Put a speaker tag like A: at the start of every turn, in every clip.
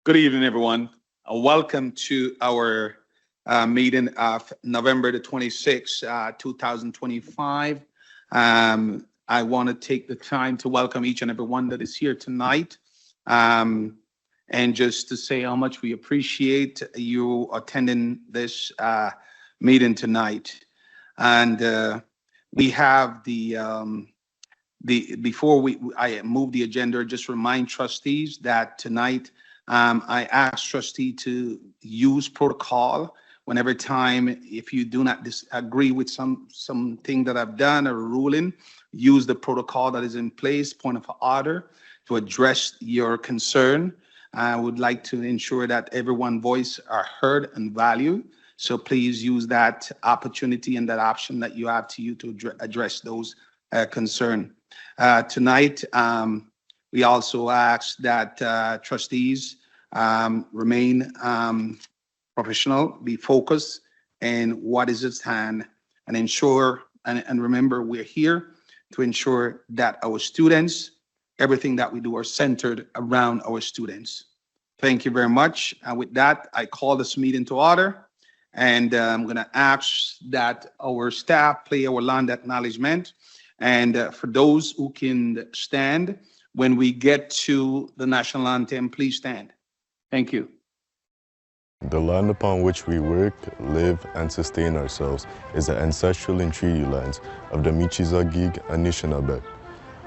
A: Good evening, everyone. Welcome to our meeting of November the 26th, 2025. I want to take the time to welcome each and every one that is here tonight. And just to say how much we appreciate you attending this meeting tonight. And we have before I move the agenda, just remind trustees that tonight I ask trustee to use protocol whenever time, if you do not disagree with something that I've done or ruling, use the protocol that is in place, point of order, to address your concern. I would like to ensure that everyone's voice are heard and valued. So please use that opportunity and that option that you have to address those concerns. Tonight, we also ask that trustees remain professional, be focused in what is at hand, and ensure and remember we're here to ensure that our students, everything that we do are centered around our students. Thank you very much. And with that, I call this meeting to order. And I'm going to ask that our staff play our land acknowledgement. And for those who can stand, when we get to the national anthem, please stand. Thank you.
B: The land upon which we work, live, and sustain ourselves is the ancestral and treaty lands of the Michizagig Anishinaabe,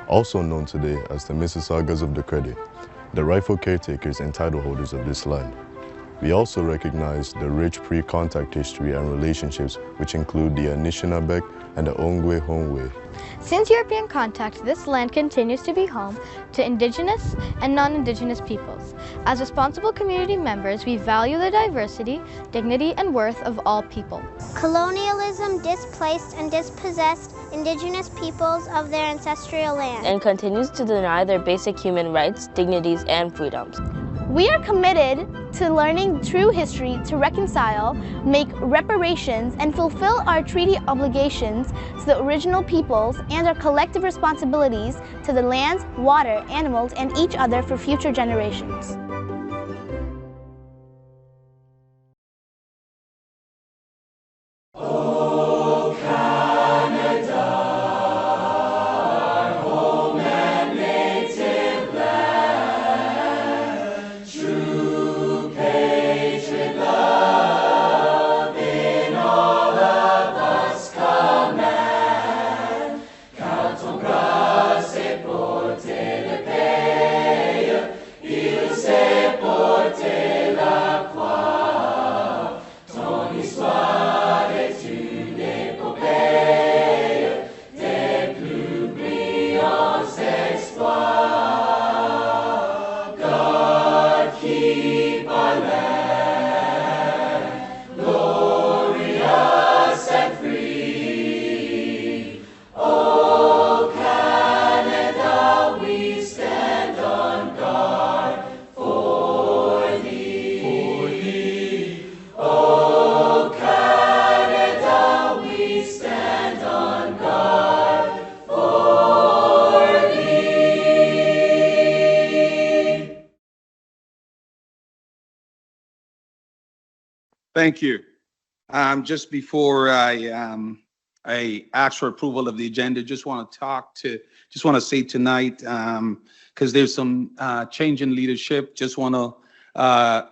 B: also known today as the Mississaugas of the Credit, the rightful caretakers and title holders of this land. We also recognize the rich pre-contact history and relationships which include the Anishinaabe and the Ongwe-Hongwe.
C: Since European contact, this land continues to be home to Indigenous and non-Indigenous peoples. As responsible community members, we value the diversity, dignity, and worth of all people.
D: Colonialism displaced and dispossessed Indigenous peoples of their ancestral land
E: and continues to deny their basic human rights, dignities, and freedoms.
F: We are committed to learning true history to reconcile, make reparations, and fulfill our treaty obligations to the original peoples and our collective responsibilities to the lands, water, animals, and each other for future generations.
A: Thank you. Just before I ask for approval of the agenda, just want to say tonight, because there's some change in leadership, just want to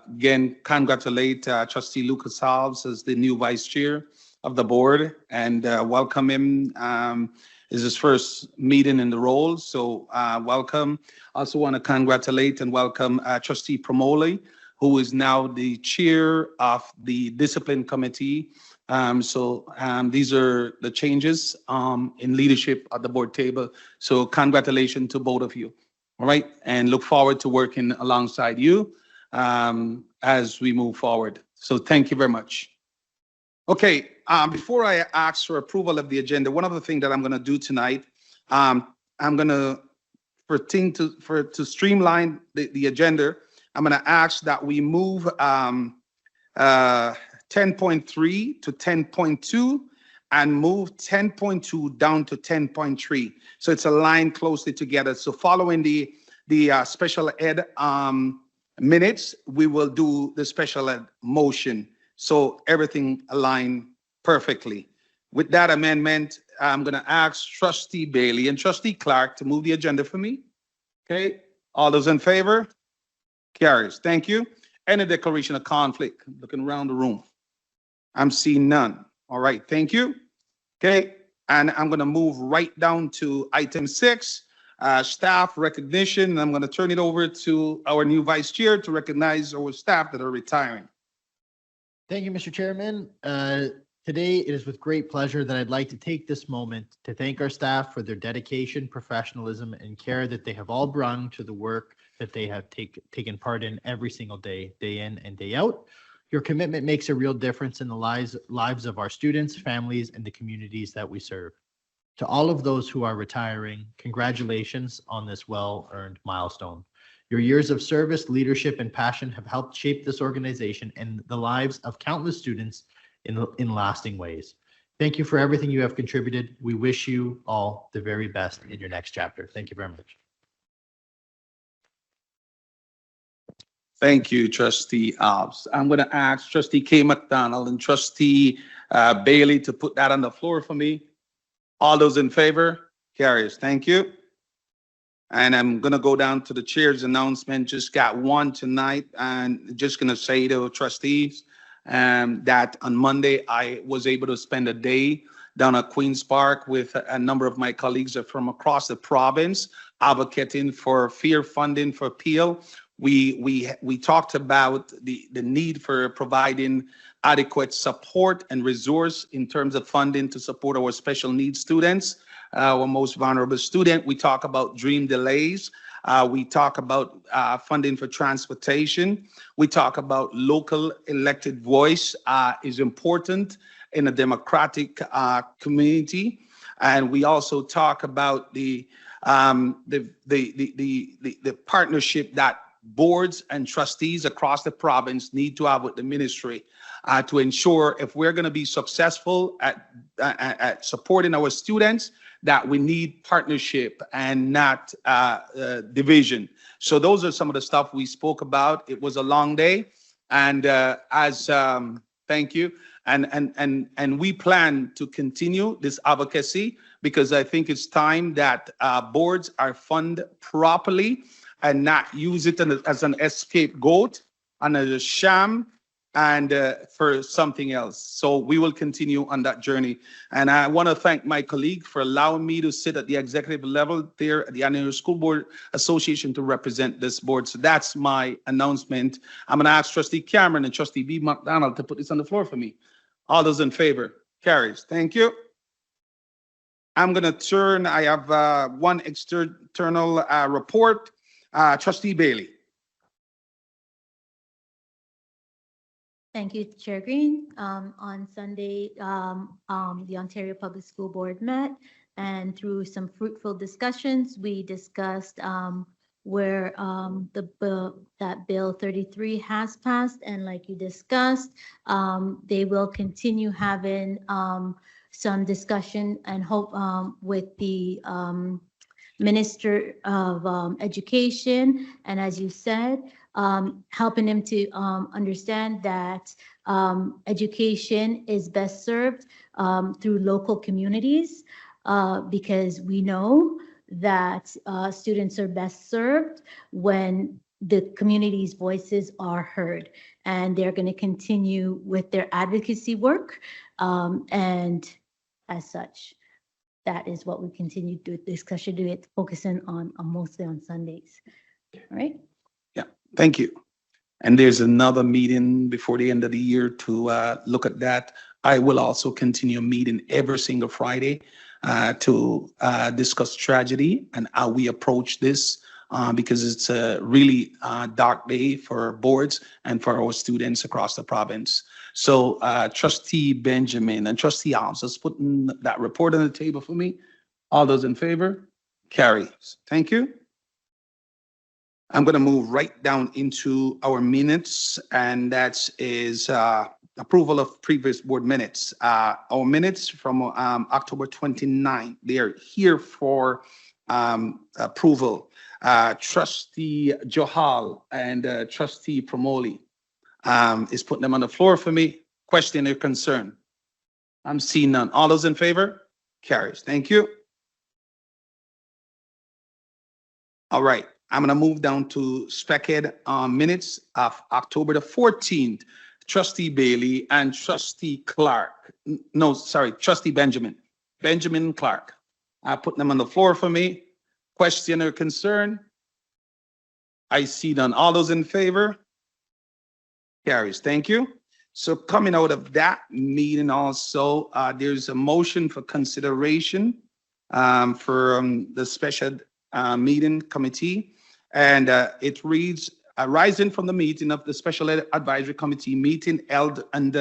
A: again congratulate Trustee Lucas Alves as the new vice chair of the board and welcome him. Is his first meeting in the role, so welcome. Also want to congratulate and welcome Trustee Promoli, who is now the chair of the discipline committee. These are the changes in leadership at the board table. So congratulations to both of you. All right, and look forward to working alongside you as we move forward. So thank you very much. Okay, before I ask for approval of the agenda, one other thing that I'm gonna do tonight, I'm gonna, to streamline the agenda, I'm going to ask that we move 10.3 to 10.2 and move 10.2 down to 10.3. So it's aligned closely together. So following the special ed minutes, we will do the special ed motion. So everything aligned perfectly. With that amendment, I'm going to ask Trustee Bailey and Trustee Clark to move the agenda for me. Okay, all those in favor? Carries. Thank you. Any declaration of conflict? Looking around the room. I'm seeing none. All right, thank you. Okay, and I'm going to move right down to item 6, staff recognition. And I'm going to turn it over to our new vice chair to recognize our staff that are retiring.
G: Thank you, Mr. Chairman. Today, it is with great pleasure that I'd like to take this moment to thank our staff for their dedication, professionalism, and care that they have all brought to the work that they have taken part in every single day, day in and day out. Your commitment makes a real difference in the lives of our students, families, and the communities that we serve. To all of those who are retiring, congratulations on this well-earned milestone. Your years of service, leadership, and passion have helped shape this organization and the lives of countless students in lasting ways. Thank you for everything you have contributed. We wish you all the very best in your next chapter. Thank you very much.
A: Thank you, Trustee Alves. I'm going to ask Trustee K. McDonald and Trustee Bailey to put that on the floor for me. All those in favor? Carries. Thank you. And I'm going to go down to the chair's announcement. Just got one tonight, and just going to say to trustees that on Monday, I was able to spend a day down at Queen's Park with a number of my colleagues from across the province advocating for fair funding for Peel. We talked about the need for providing adequate support and resource in terms of funding to support our special needs students, our most vulnerable student. We talk about dream delays. We talk about funding for transportation. We talk about local elected voice is important in a democratic community. And we also talk about the partnership that boards and trustees across the province need to have with the ministry to ensure if we're going to be successful at supporting our students, that we need partnership and not division. So those are some of the stuff we spoke about. It was a long day, and thank you. And we plan to continue this advocacy because I think it's time that boards are funded properly and not use it as an scapegoat and as a sham and for something else. So we will continue on that journey. And I want to thank my colleague for allowing me to sit at the executive level there at the Annual School Board Association to represent this board. So that's my announcement. I'm going to ask Trustee Cameron and Trustee B. McDonald to put this on the floor for me. All those in favor? Carries. Thank you. I'm going to turn, I have one external report. Trustee Bailey.
H: Thank you, Chair Green. On Sunday, the Ontario Public School Board met, and through some fruitful discussions, we discussed where that Bill 33 has passed, and like you discussed, they will continue having some discussion and hope with the Minister of Education, and as you said, helping him to understand that education is best served through local communities, because we know that students are best served when the community's voices are heard, and they're going to continue with their advocacy work, and as such, that is what we continue to do, discussion, do it, focusing on mostly on Sundays. All right.
A: Yeah, thank you. And there's another meeting before the end of the year to look at that. I will also continue meeting every single Friday to discuss tragedy and how we approach this, because it's a really dark day for boards and for our students across the province. So Trustee Benjamin and Trustee Alves, let's put that report on the table for me. All those in favor? Carries. Thank you. I'm going to move right down into our minutes, and that is approval of previous board minutes. Our minutes from October 29th, they are here for approval. Trustee Johal and Trustee Promoli is putting them on the floor for me. Question or concern? I'm seeing none. All those in favor? Carries. Thank you. All right. I'm going to move down to SpecEd minutes of October the 14th. Trustee Bailey and Trustee Clark. No, sorry, Trustee Benjamin. Benjamin Clark. I put them on the floor for me. Question or concern? I see none. All those in favor? Carries. Thank you. So coming out of that meeting also, there's a motion for consideration for the special meeting committee. And it reads, arising from the meeting of the Special Ed Advisory Committee meeting held on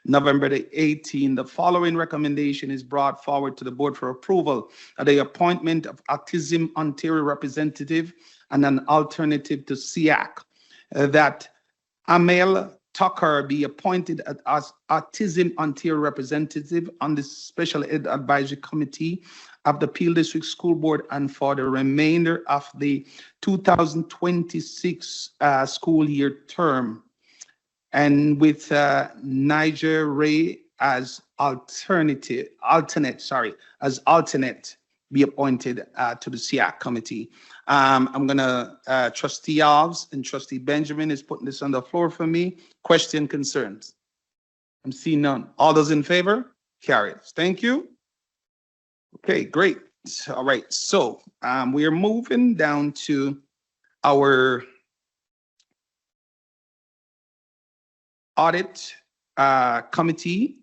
A: November the 18th, the following recommendation is brought forward to the board for approval: the appointment of Autism Ontario representative and an alternative to SEAC, that Amel Tucker be appointed as Autism Ontario representative on the Special Ed Advisory Committee of the Peel District School Board and for the remainder of the 2026 school year term, and with Niger Ray as alternate be appointed to the SEAC committee. I'm gonna, Trustee Alves and Trustee Benjamin is putting this on the floor for me. Question, concerns? I'm seeing none. All those in favor? Carries. Thank you. Okay, great. All right, so we are moving down to our audit committee.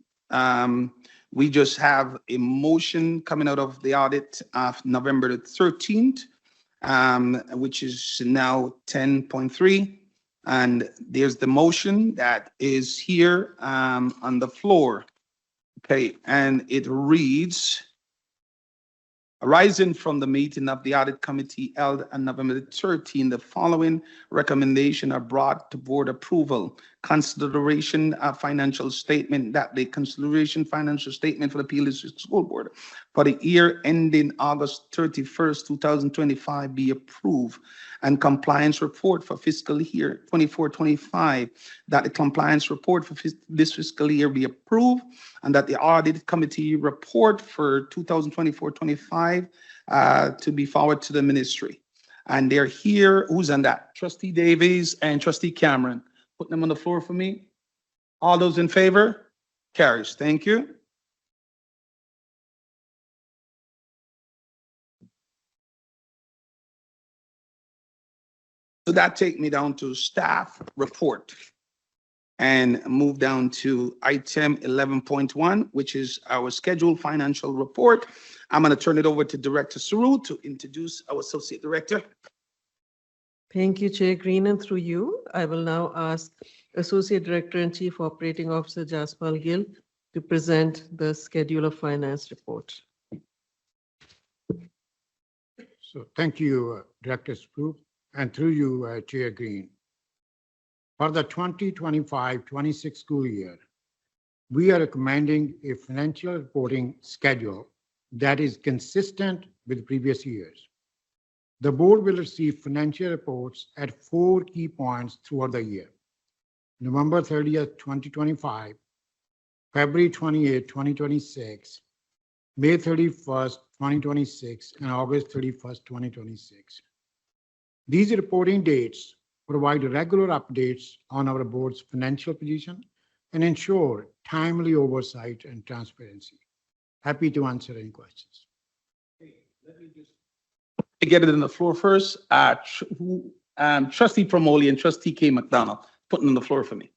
A: We just have a motion coming out of the audit of November the 13th, which is now 10.3. And there's the motion that is here on the floor. Okay, and it reads, arising from the meeting of the audit committee held on November the 13th, the following recommendation are brought to board approval. Consideration of financial statement, that the consideration financial statement for the Peel District School Board for the year ending August 31st, 2025 be approved, and compliance report for fiscal year 24-25, that the compliance report for this fiscal year be approved, and that the audit committee report for 2024-25 to be forwarded to the ministry. And they're here. Who's on that? Trustee Davies and Trustee Cameron. Putting them on the floor for me. All those in favor? Carries. Thank you. So that take me down to staff report and move down to item 11.1, which is our scheduled financial report. I'm going to turn it over to Director Saru to introduce our Associate Director.
I: Thank you, Chair Green, and through you, I will now ask Associate Director and Chief Operating Officer Jaspal Gill to present the schedule of finance report.
J: So thank you, Director Saru, and through you, Chair Green. For the 2025-26 school year, we are recommending a financial reporting schedule that is consistent with previous years. The board will receive financial reports at 4 key points throughout the year: November 30th, 2025, February 28th, 2026, May 31st, 2026, and August 31st, 2026. These reporting dates provide regular updates on our board's financial position and ensure timely oversight and transparency. Happy to answer any questions.
A: Let me just get it on the floor first. Trustee Promoli and Trustee K. McDonald, putting on the floor for me.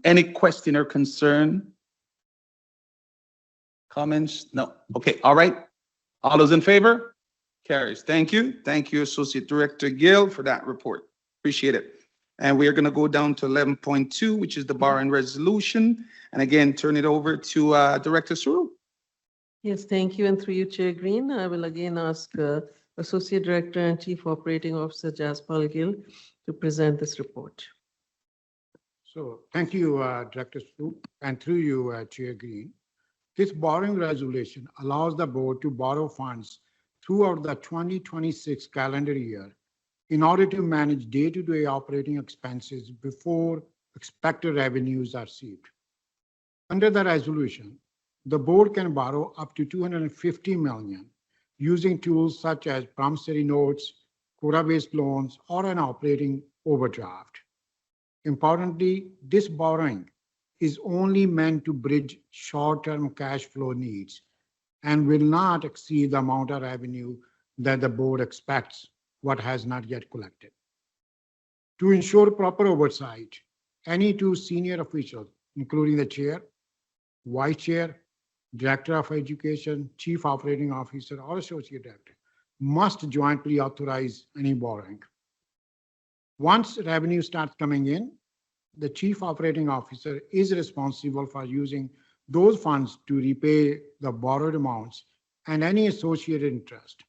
A: Any question or concern? Comments? No. Okay, all right. All those in favor? Carries. Thank you. Thank you, Associate Director Gill, for that report. Appreciate it. And we are going to go down to 11.2, which is the borrowing resolution. And again, turn it over to Director Saru.
I: Yes, thank you. And through you, Chair Green, I will again ask Associate Director and Chief Operating Officer Jaspal Gill to present this report.
J: So thank you, Director Saru, and through you, Chair Green. This borrowing resolution allows the board to borrow funds throughout the 2026 calendar year in order to manage day-to-day operating expenses before expected revenues are received. Under the resolution, the board can borrow up to $250 million using tools such as promissory notes, quota-based loans, or an operating overdraft. Importantly, this borrowing is only meant to bridge short-term cash flow needs and will not exceed the amount of revenue that the board expects what has not yet collected. To ensure proper oversight, any two senior officials, including the chair, vice chair, director of education, chief operating officer, or associate director, must jointly authorize any borrowing. Once revenue starts coming in, the chief operating officer is responsible for using those funds to repay the borrowed amounts and any associated interest.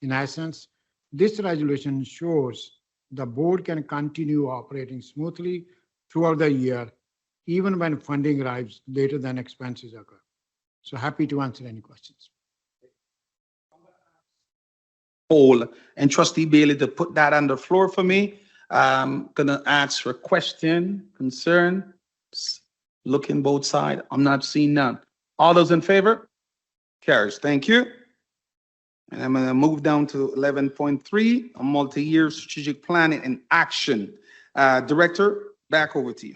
J: In essence, this resolution ensures the board can continue operating smoothly throughout the year, even when funding arrives later than expenses occur. So happy to answer any questions.
A: And Trustee Bailey to put that on the floor for me. I'm gonna ask for question, concern, looking both sides. I'm not seeing none. All those in favor? Carries. Thank you. And I'm gonna move down to 11.3, a multi-year strategic planning and action. Director, back over to you.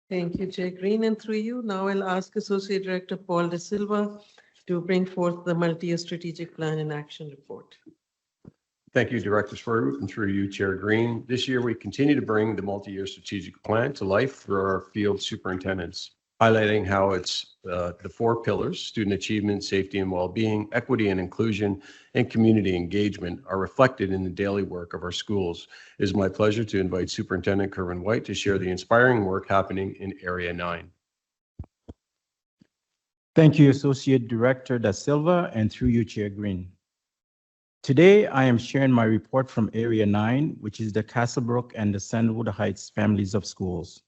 I: Thank you, Chair Green, and through you, now I'll ask Associate Director Paul De Silva to bring forth the multi-year strategic plan and action report.
K: Thank you, Director Swarup, and through you, Chair Green. This year, we continue to bring the multi-year strategic plan to life for our field superintendents, highlighting how it's the four pillars: student achievement, safety and well-being, equity and inclusion, and community engagement are reflected in the daily work of our schools. It is my pleasure to invite Superintendent Kerwin White to share the inspiring work happening in Area 9.
L: Thank you, Associate Director Da Silva, and through you, Chair Green. Today, I am sharing my report from Area 9, which is the Castlebrook and the Sandalwood Heights families of schools.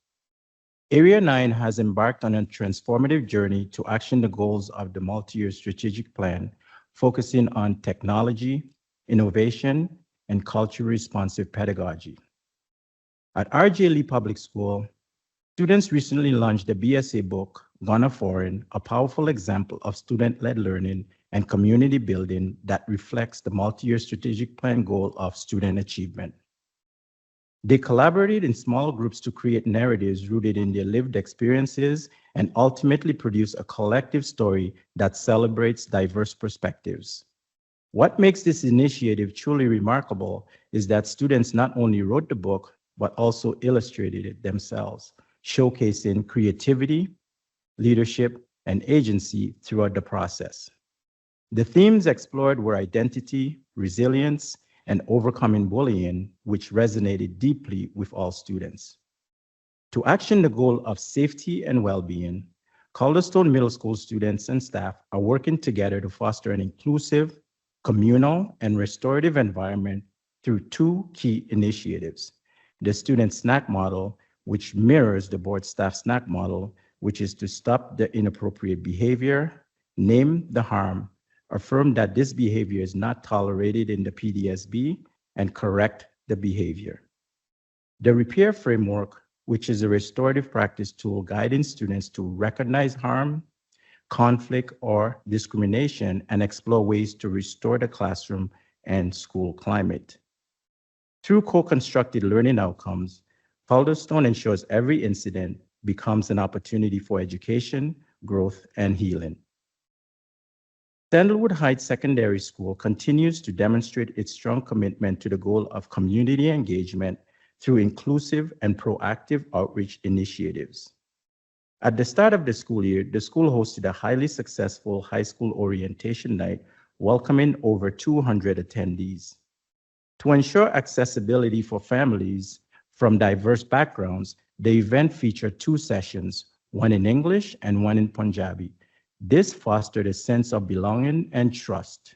L: Area 9 has embarked on a transformative journey to action the goals of the multi-year strategic plan, focusing on technology, innovation, and culturally responsive pedagogy. At R.J. Lee Public School, students recently launched the BSA book, Gone Foreign, a powerful example of student-led learning and community building that reflects the multi-year strategic plan goal of student achievement. They collaborated in small groups to create narratives rooted in their lived experiences and ultimately produce a collective story that celebrates diverse perspectives. What makes this initiative truly remarkable is that students not only wrote the book, but also illustrated it themselves, showcasing creativity, leadership, and agency throughout the process. The themes explored were identity, resilience, and overcoming bullying, which resonated deeply with all students. To action the goal of safety and well-being, Calderstone Middle School students and staff are working together to foster an inclusive, communal, and restorative environment through two key initiatives: the Student Snack Model, which mirrors the board staff snack model, which is to stop the inappropriate behavior, name the harm, affirm that this behavior is not tolerated in the PDSB, and correct the behavior. The Repair Framework, which is a restorative practice tool guiding students to recognize harm, conflict, or discrimination and explore ways to restore the classroom and school climate. Through co-constructed learning outcomes, Calderstone ensures every incident becomes an opportunity for education, growth, and healing. Sandalwood Heights Secondary School continues to demonstrate its strong commitment to the goal of community engagement through inclusive and proactive outreach initiatives. At the start of the school year, the school hosted a highly successful high school orientation night, welcoming over 200 attendees. To ensure accessibility for families from diverse backgrounds, the event featured two sessions, one in English and one in Punjabi. This fostered a sense of belonging and trust.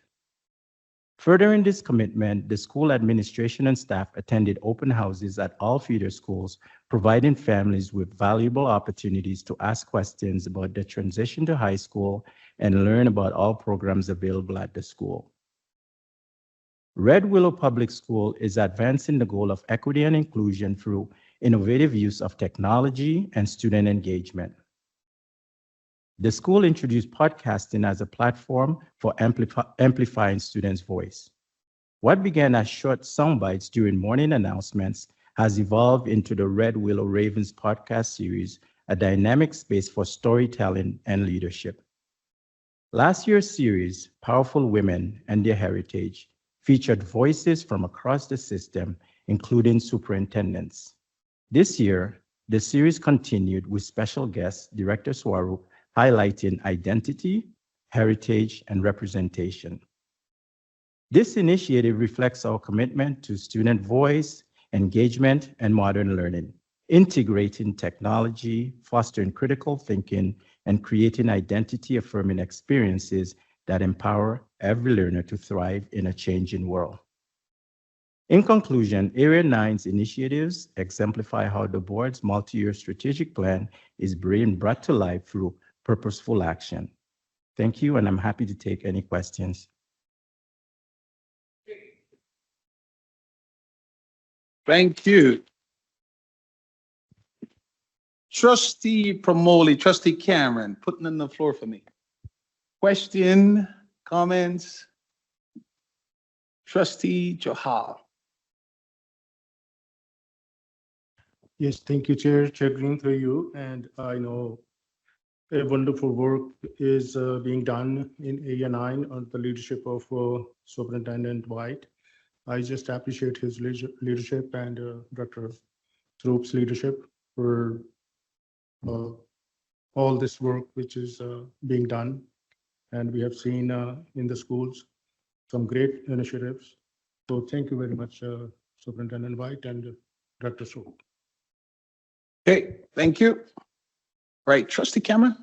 L: Furthering this commitment, the school administration and staff attended open houses at all feeder schools, providing families with valuable opportunities to ask questions about the transition to high school and learn about all programs available at the school. Red Willow Public School is advancing the goal of equity and inclusion through innovative use of technology and student engagement. The school introduced podcasting as a platform for amplifying students' voice. What began as short sound bites during morning announcements has evolved into the Red Willow Ravens podcast series, a dynamic space for storytelling and leadership. Last year's series, Powerful Women and Their Heritage, featured voices from across the system, including superintendents. This year, the series continued with special guest, Director Swaroop, highlighting identity, heritage, and representation. This initiative reflects our commitment to student voice, engagement, and modern learning, integrating technology, fostering critical thinking, and creating identity-affirming experiences that empower every learner to thrive in a changing world. In conclusion, Area 9's initiatives exemplify how the board's multi-year strategic plan is being brought to life through purposeful action. Thank you, and I'm happy to take any questions.
A: Thank you. Trustee Promoli, Trustee Cameron, putting on the floor for me. Question, comments? Trustee Johal.
M: Yes, thank you, Chair Green, through you. And I know a wonderful work is being done in Area 9 under the leadership of Superintendent White. I just appreciate his leadership and Dr. Throop's leadership for all this work which is being done. And we have seen in the schools some great initiatives. So thank you very much, Superintendent White and Dr. Throop.
A: Okay, thank you. Right, Trustee Cameron.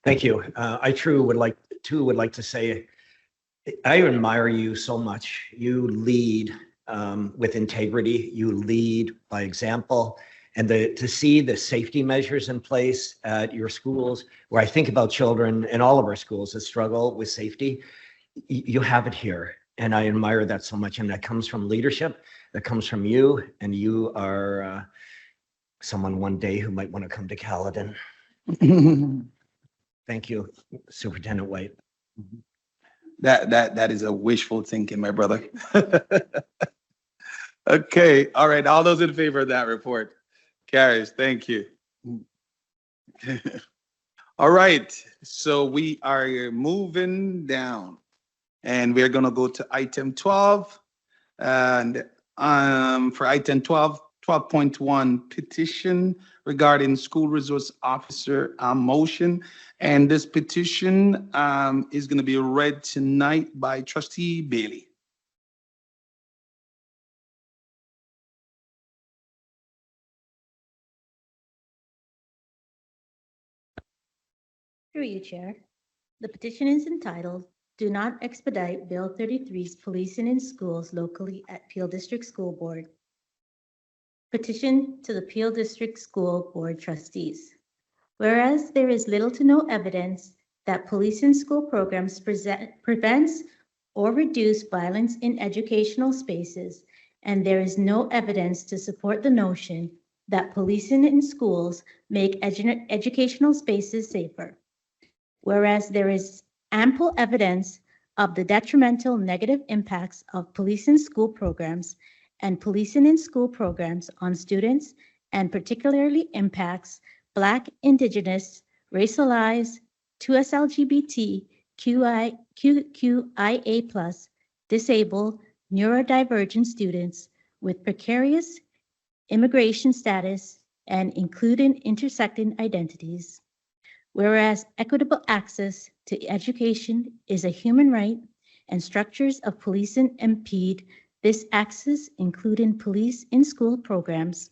N: Thank you. I would like to say, I admire you so much. You lead with integrity. You lead by example. And to see the safety measures in place at your schools, where I think about children in all of our schools that struggle with safety, you have it here. And I admire that so much. And that comes from leadership, that comes from you. And you are someone one day who might want to come to Caledon. Thank you, Superintendent White.
A: That is a wishful thinking, my brother. Okay, all right. All those in favor of that report? Carries, thank you. All right, so we are moving down and we're gonna go to item 12. And for item 12, 12.1 petition regarding school resource officer motion. And this petition is going to be read tonight by Trustee Bailey.
H: Through you, Chair. The petition is entitled, "Do Not Expedite Bill 33's Policing in Schools Locally at Peel District School Board." Petition to the Peel District School Board Trustees. Whereas there is little to no evidence that police in school programs prevents or reduce violence in educational spaces, and there is no evidence to support the notion that policing in schools make educational spaces safer. Whereas there is ample evidence of the detrimental negative impacts of police in school programs and policing in school programs on students, and particularly impacts Black, Indigenous, racialized, 2SLGBT, QIA+, disabled, neurodivergent students with precarious immigration status and including intersecting identities. Whereas equitable access to education is a human right and structures of policing impede this access, including police in school programs.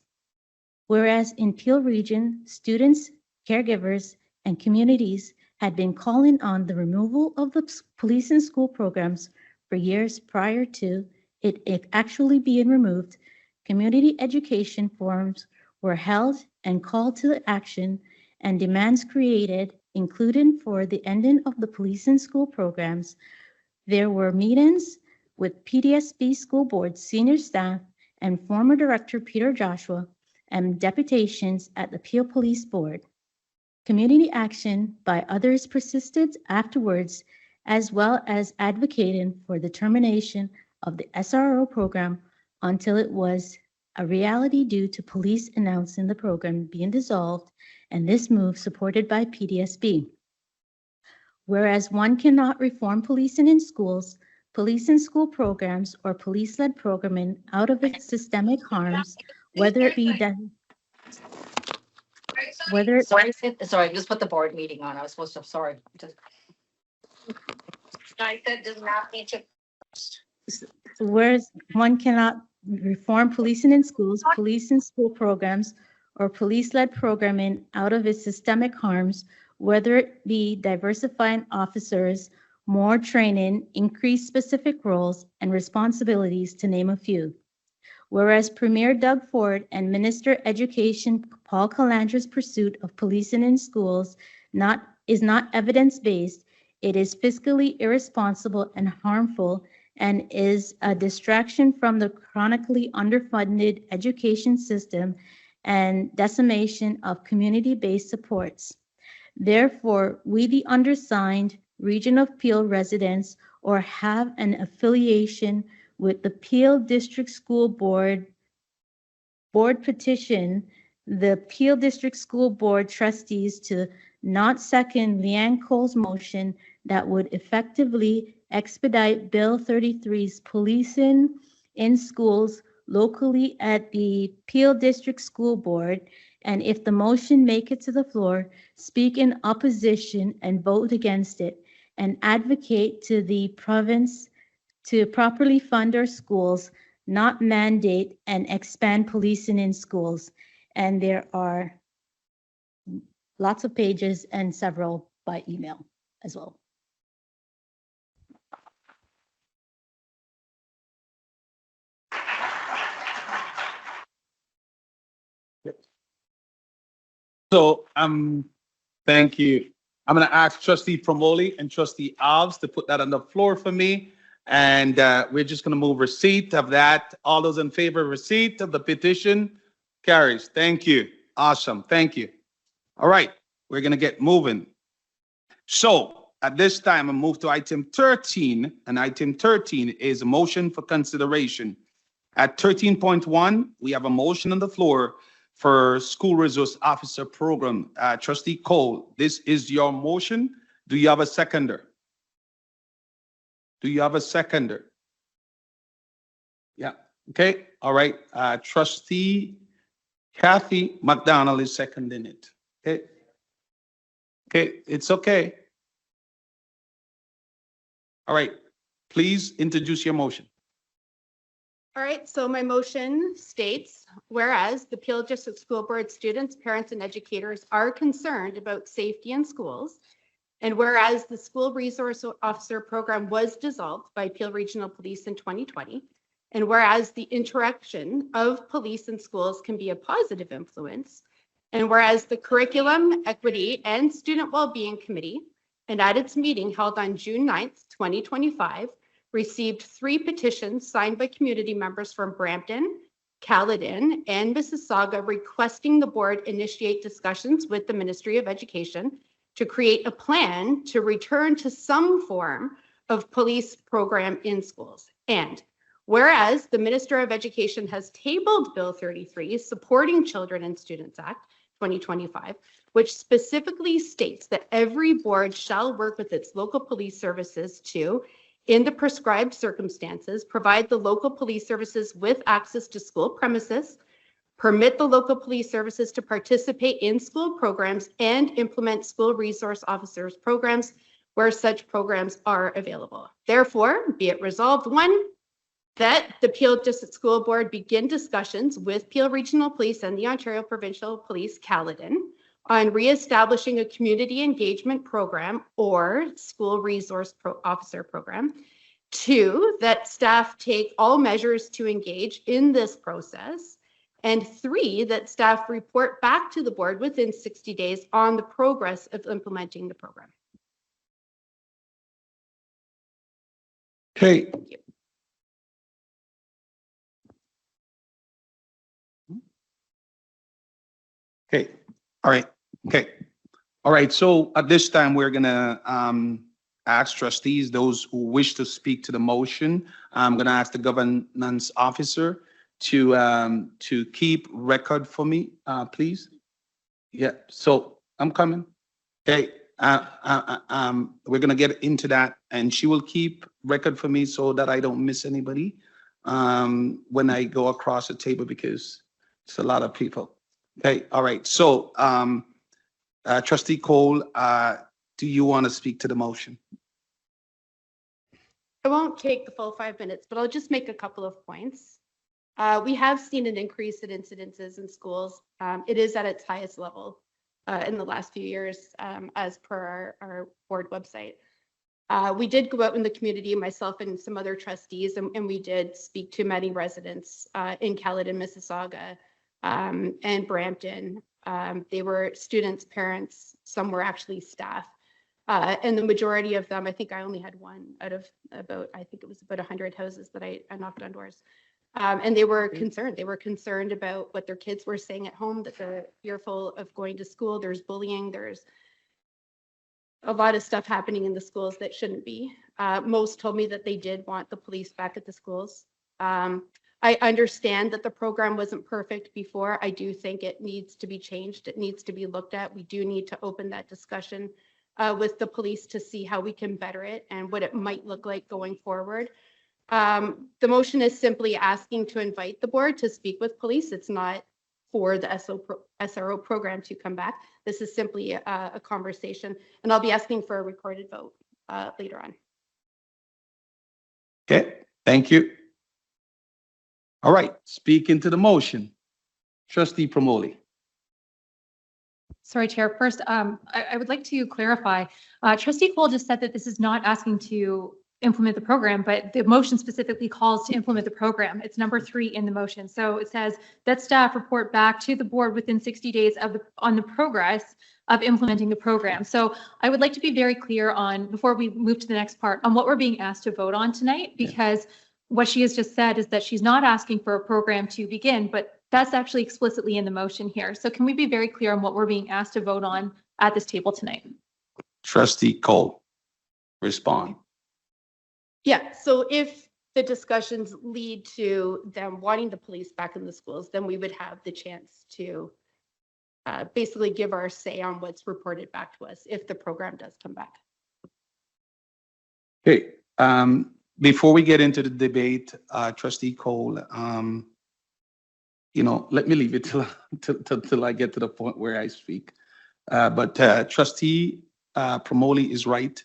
H: Whereas in Peel Region, students, caregivers, and communities had been calling on the removal of the police in school programs for years prior to it actually being removed, community education forums were held and called to action and demands created, including for the ending of the police in school programs. There were meetings with PDSB School Board senior staff and former Director Peter Joshua and deputations at the Peel Police Board. Community action by others persisted afterwards, as well as advocating for the termination of the SRO program until it was a reality due to police announcing the program being dissolved, and this move supported by PDSB. Whereas one cannot reform policing in schools, police in school programs, or police-led programming out of its systemic harms, whether it be done,
O: Sorry, just put the board meeting on. I was supposed to, sorry. I said does not need to.
H: whereas one cannot reform policing in schools, police in school programs, or police-led programming out of its systemic harms, whether it be diversifying officers, more training, increased specific roles and responsibilities, to name a few. Whereas Premier Doug Ford and Minister Education Paul Calandra's pursuit of policing in schools is not evidence-based, it is fiscally irresponsible and harmful, and is a distraction from the chronically underfunded education system and decimation of community-based supports. Therefore, we, the undersigned Region of Peel residents, or have an affiliation with the Peel District School Board petition the Peel District School Board trustees to not second Leanne Cole's motion that would effectively expedite Bill 33's policing in schools locally at the Peel District School Board, and if the motion make it to the floor, speak in opposition and vote against it, and advocate to the province to properly fund our schools, not mandate and expand policing in schools. And there are lots of pages and several by email as well.
A: So, thank you. I'm going to ask Trustee Promoli and Trustee Alves to put that on the floor for me. And we're just going to move receipt of that. All those in favor of receipt of the petition? Carries. Thank you. Awesome. Thank you. All right. We're going to get moving. So at this time, I move to item 13. And item 13 is a motion for consideration. At 13.1, we have a motion on the floor for School Resource Officer Program. Trustee Cole, this is your motion. Do you have a seconder? Do you have a seconder? Yeah. Okay. All right. Trustee Kathy McDonald is seconding it. Okay. Okay. It's okay. All right. Please introduce your motion.
P: All right, so my motion states, whereas the Peel District School Board students, parents, and educators are concerned about safety in schools, and whereas the School Resource Officer Program was dissolved by Peel Regional Police in 2020, and whereas the interaction of police in schools can be a positive influence, and whereas the Curriculum, Equity, and Student Wellbeing Committee, and at its meeting held on June 9th, 2025, received 3 petitions signed by community members from Brampton, Caledon, and Mississauga requesting the board initiate discussions with the Ministry of Education to create a plan to return to some form of police program in schools. And whereas the Minister of Education has tabled Bill 33, Supporting Children and Students Act 2025, which specifically states that every board shall work with its local police services to, in the prescribed circumstances, provide the local police services with access to school premises, permit the local police services to participate in school programs, and implement school resource officers programs where such programs are available. Therefore, be it resolved, 1, that the Peel District School Board begin discussions with Peel Regional Police and the Ontario Provincial Police Caledon on reestablishing a community engagement program or school resource officer program. 2, that staff take all measures to engage in this process. And 3, that staff report back to the board within 60 days on the progress of implementing the program.
A: Okay. All right, okay. All right, so at this time, we're gonna ask trustees, those who wish to speak to the motion. I'm gonna ask the governance officer to keep record for me, please. Yeah, so I'm coming. Okay, we're gonna get into that, and she will keep record for me so that I don't miss anybody when I go across the table, because it's a lot of people. Okay, all right, so Trustee Cole, do you want to speak to the motion?
P: I won't take the full 5 minutes, but I'll just make a couple of points. We have seen an increase in incidences in schools. It is at its highest level in the last few years, as per our board website. We did go out in the community, myself and some other trustees, and we did speak to many residents in Caledon, Mississauga, and Brampton. They were students, parents, some were actually staff. And the majority of them, I think I only had one out of about, I think it was about 100 houses that I knocked on doors. And they were concerned. They were concerned about what their kids were saying at home, that they're fearful of going to school. There's bullying. There's a lot of stuff happening in the schools that shouldn't be. Most told me that they did want the police back at the schools. I understand that the program wasn't perfect before. I do think it needs to be changed. It needs to be looked at. We do need to open that discussion with the police to see how we can better it and what it might look like going forward. The motion is simply asking to invite the board to speak with police. It's not for the SRO program to come back. This is simply a conversation, and I'll be asking for a recorded vote later on.
A: Okay, thank you. All right, speaking to the motion, Trustee Promoli.
Q: Sorry, Chair. First, I would like to clarify. Trustee Cole just said that this is not asking to implement the program, but the motion specifically calls to implement the program. It's number 3 in the motion. So it says that staff report back to the board within 60 days on the progress of implementing the program. So I would like to be very clear on, before we move to the next part, on what we're being asked to vote on tonight, because what she has just said is that she's not asking for a program to begin, but that's actually explicitly in the motion here. So can we be very clear on what we're being asked to vote on at this table tonight?
A: Trustee Cole, respond.
P: Yeah, so if the discussions lead to them wanting the police back in the schools, then we would have the chance to basically give our say on what's reported back to us if the program does come back.
A: Okay, before we get into the debate, Trustee Cole, let me leave it till I get to the point where I speak. But Trustee Promoli is right.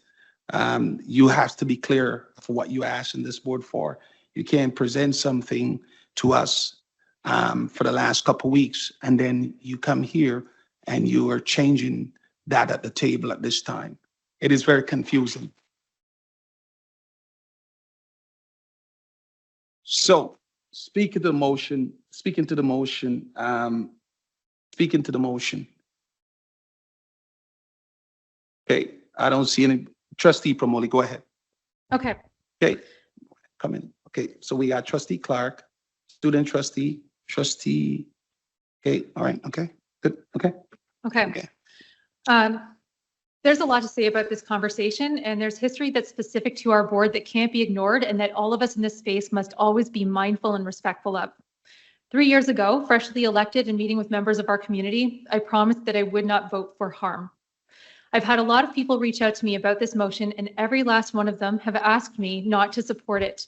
A: You have to be clear for what you asked in this board for. You can't present something to us for the last couple of weeks, and then you come here and you are changing that at the table at this time. It is very confusing. So, speaking to the motion. Okay, I don't see any. Trustee Promoli, go ahead.
Q: Okay.
A: Okay, come in. Okay, so we got Trustee Clark, student trustee. Okay, all right, okay, good, okay.
Q: Okay. There's a lot to say about this conversation, and there's history that's specific to our board that can't be ignored and that all of us in this space must always be mindful and respectful of. 3 years ago, freshly elected and meeting with members of our community, I promised that I would not vote for harm. I've had a lot of people reach out to me about this motion, and every last one of them have asked me not to support it.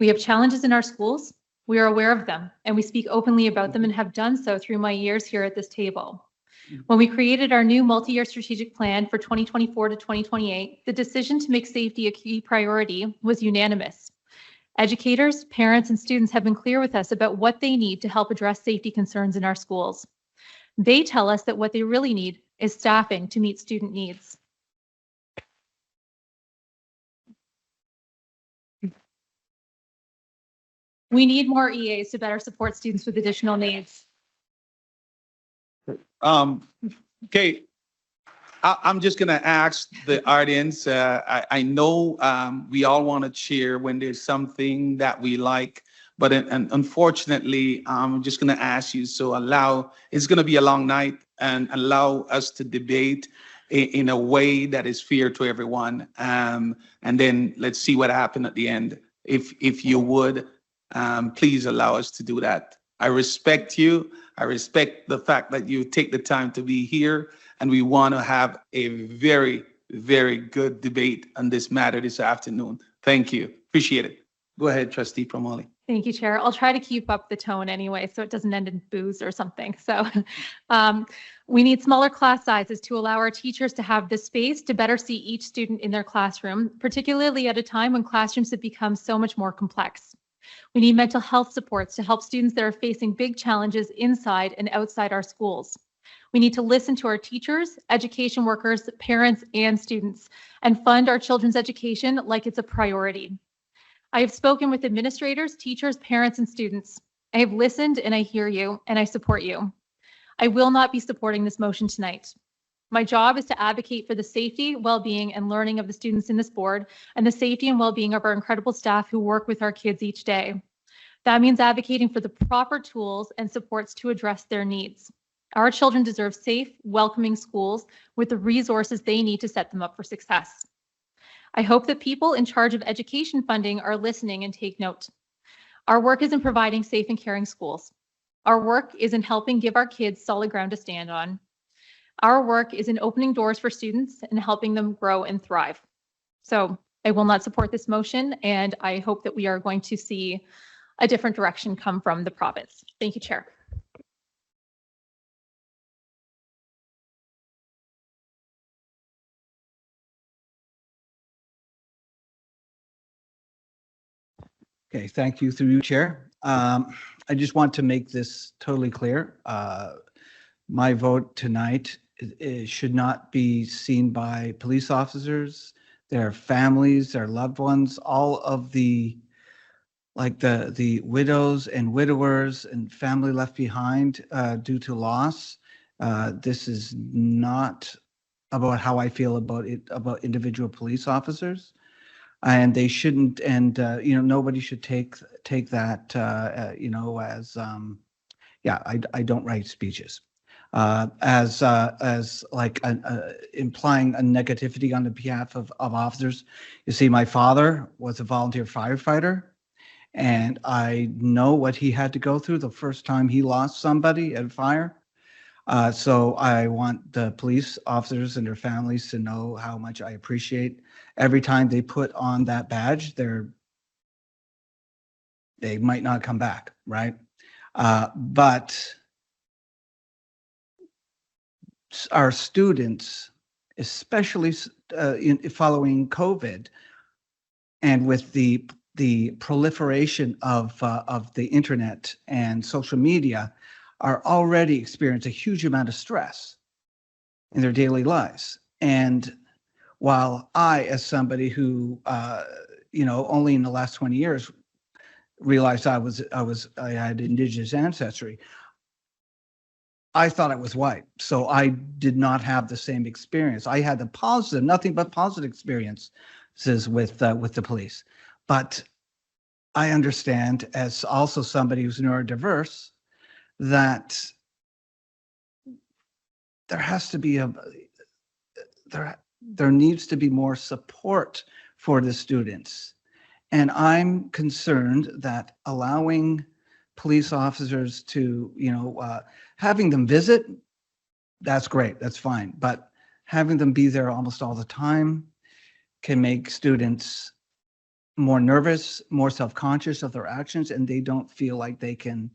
Q: We have challenges in our schools. We are aware of them, and we speak openly about them and have done so through my years here at this table. When we created our new multi-year strategic plan for 2024 to 2028, the decision to make safety a key priority was unanimous. Educators, parents, and students have been clear with us about what they need to help address safety concerns in our schools. They tell us that what they really need is staffing to meet student needs. We need more EAs to better support students with additional needs.
A: Okay, I'm just gonna ask the audience. I know we all want to cheer when there's something that we like, but unfortunately, I'm just gonna ask you. So it's gonna be a long night. and allow us to debate in a way that is fair to everyone. And then let's see what happened at the end. If you would, please allow us to do that. I respect you. I respect the fact that you take the time to be here, and we want to have a very, very good debate on this matter this afternoon. Thank you. Appreciate it. Go ahead, Trustee Promoli.
Q: Thank you, Chair. I'll try to keep up the tone anyway, so it doesn't end in booze or something. So we need smaller class sizes to allow our teachers to have the space to better see each student in their classroom, particularly at a time when classrooms have become so much more complex. We need mental health supports to help students that are facing big challenges inside and outside our schools. We need to listen to our teachers, education workers, parents, and students, and fund our children's education like it's a priority. I have spoken with administrators, teachers, parents, and students. I have listened and I hear you and I support you. I will not be supporting this motion tonight. My job is to advocate for the safety, well-being, and learning of the students in this board and the safety and well-being of our incredible staff who work with our kids each day. That means advocating for the proper tools and supports to address their needs. Our children deserve safe, welcoming schools with the resources they need to set them up for success. I hope that people in charge of education funding are listening and take note. Our work is in providing safe and caring schools. Our work is in helping give our kids solid ground to stand on. Our work is in opening doors for students and helping them grow and thrive. So I will not support this motion, and I hope that we are going to see a different direction come from the province. Thank you, Chair.
R: Okay, thank you through you, Chair. I just want to make this totally clear. My vote tonight should not be seen by police officers, their families, their loved ones, all of the widows and widowers and family left behind due to loss. This is not about how I feel about individual police officers. And they shouldn't, and nobody should take that, as, I don't write speeches as like implying a negativity on the behalf of officers. You see, my father was a volunteer firefighter, and I know what he had to go through the first time he lost somebody at a fire. So I want the police officers and their families to know how much I appreciate every time they put on that badge. They might not come back, right? But our students, especially following COVID, and with the proliferation of the internet and social media, are already experiencing a huge amount of stress in their daily lives. And while I, as somebody who, only in the last 20 years realized I had Indigenous ancestry, I thought I was white. So I did not have the same experience. I had nothing but positive experiences with the police. But I understand, as also somebody who's neurodiverse, that there has to be there needs to be more support for the students. And I'm concerned that allowing police officers to, having them visit, that's great, that's fine. But having them be there almost all the time can make students more nervous, more self-conscious of their actions, and they don't feel like they can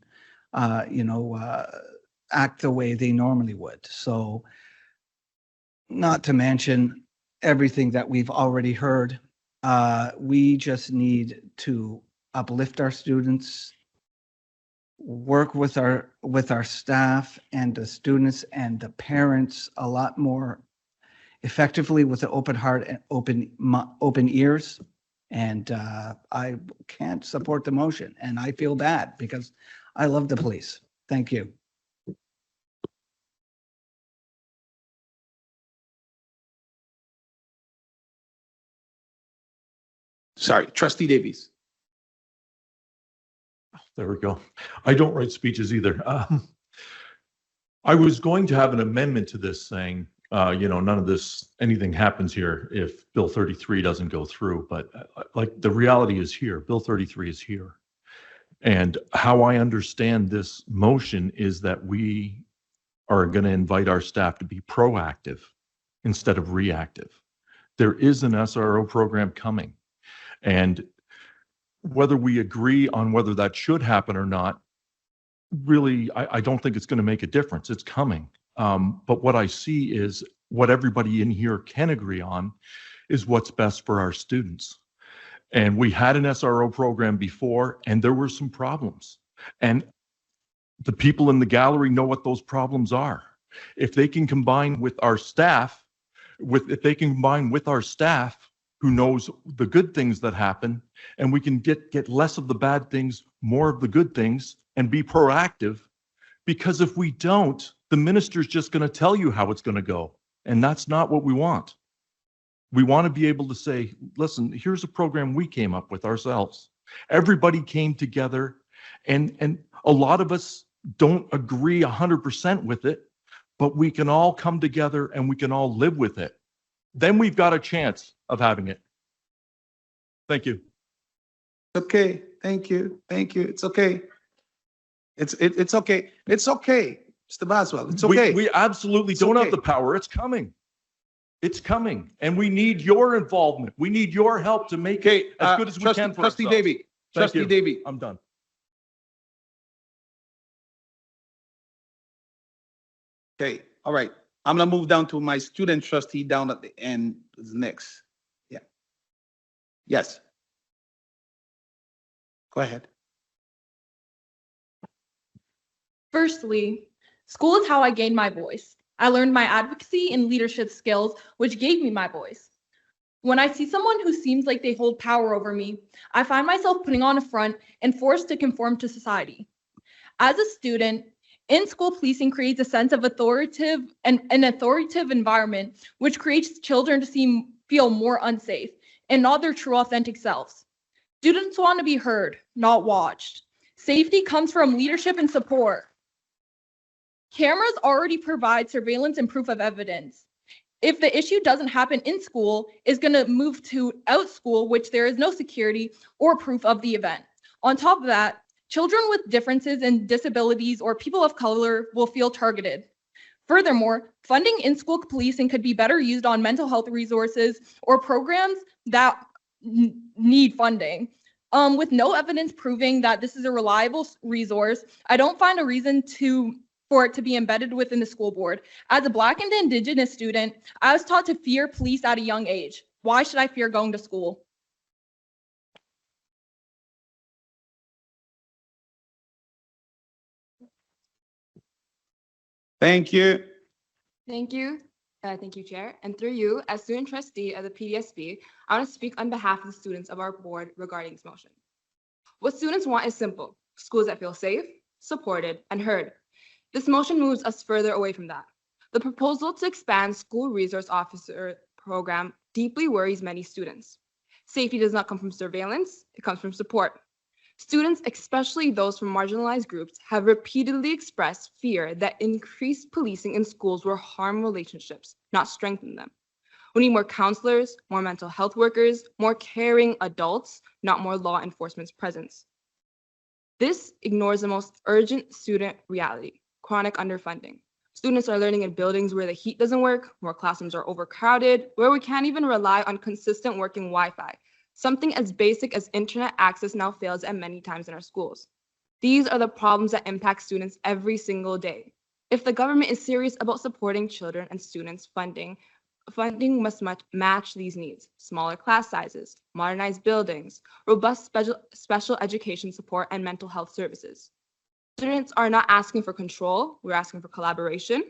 R: act the way they normally would. So, not to mention everything that we've already heard, we just need to uplift our students, work with our staff and the students and the parents a lot more effectively with an open heart and open ears. And I can't support the motion, and I feel bad because I love the police. Thank you.
A: Sorry, Trustee Davies.
S: There we go. I don't write speeches either. I was going to have an amendment to this saying, none of this, anything happens here if Bill 33 doesn't go through, but like the reality is here, Bill 33 is here. And how I understand this motion is that we are going to invite our staff to be proactive instead of reactive. There is an SRO program coming. And whether we agree on whether that should happen or not, really, I don't think it's going to make a difference. It's coming. But what I see is what everybody in here can agree on is what's best for our students. And we had an SRO program before, and there were some problems. And the people in the gallery know what those problems are. If they can combine with our staff, who knows the good things that happen, and we can get less of the bad things, more of the good things, and be proactive. Because if we don't, the minister's just going to tell you how it's going to go. And that's not what we want. We want to be able to say, listen, here's a program we came up with ourselves. Everybody came together, and a lot of us don't agree 100% with it, but we can all come together and we can all live with it. Then we've got a chance of having it. Thank you.
A: Okay, thank you, It's okay. It's okay. It's okay, Mr. Boswell. It's okay.
S: We absolutely don't have the power. It's coming. It's coming. And we need your involvement. We need your help to make it as good as we can for
A: Trustee
S: ourselves.
A: Davey.
S: Thank
A: Trustee
S: you.
A: Davey.
S: I'm done.
A: Okay, all right. I'm gonna move down to my student trustee down at the end is next. Yeah. Yes. Go ahead.
T: Firstly, school is how I gained my voice. I learned my advocacy and leadership skills, which gave me my voice. When I see someone who seems like they hold power over me, I find myself putting on a front and forced to conform to society. As a student, in-school policing creates a sense of an authoritative environment, which creates children to feel more unsafe and not their true authentic selves. Students want to be heard, not watched. Safety comes from leadership and support. Cameras already provide surveillance and proof of evidence. If the issue doesn't happen in school, it's going to move to out school, which there is no security or proof of the event. On top of that, children with differences in disabilities or people of color will feel targeted. Furthermore, funding in-school policing could be better used on mental health resources or programs that need funding. With no evidence proving that this is a reliable resource, I don't find a reason for it to be embedded within the school board. As a Black and Indigenous student, I was taught to fear police at a young age. Why should I fear going to school?
A: Thank you.
U: Thank you. Thank you, Chair. And through you, as student trustee of the PDSB, I want to speak on behalf of the students of our board regarding this motion. What students want is simple: schools that feel safe, supported, and heard. This motion moves us further away from that. The proposal to expand school resource officer program deeply worries many students. Safety does not come from surveillance, it comes from support. Students, especially those from marginalized groups, have repeatedly expressed fear that increased policing in schools will harm relationships, not strengthen them. We need more counselors, more mental health workers, more caring adults, not more law enforcement's presence. This ignores the most urgent student reality: chronic underfunding. Students are learning in buildings where the heat doesn't work, where classrooms are overcrowded, where we can't even rely on consistent working Wi-Fi. Something as basic as internet access now fails at many times in our schools. These are the problems that impact students every single day. If the government is serious about supporting children and students, funding must match these needs: smaller class sizes, modernized buildings, robust special education support, and mental health services. Students are not asking for control, we're asking for collaboration.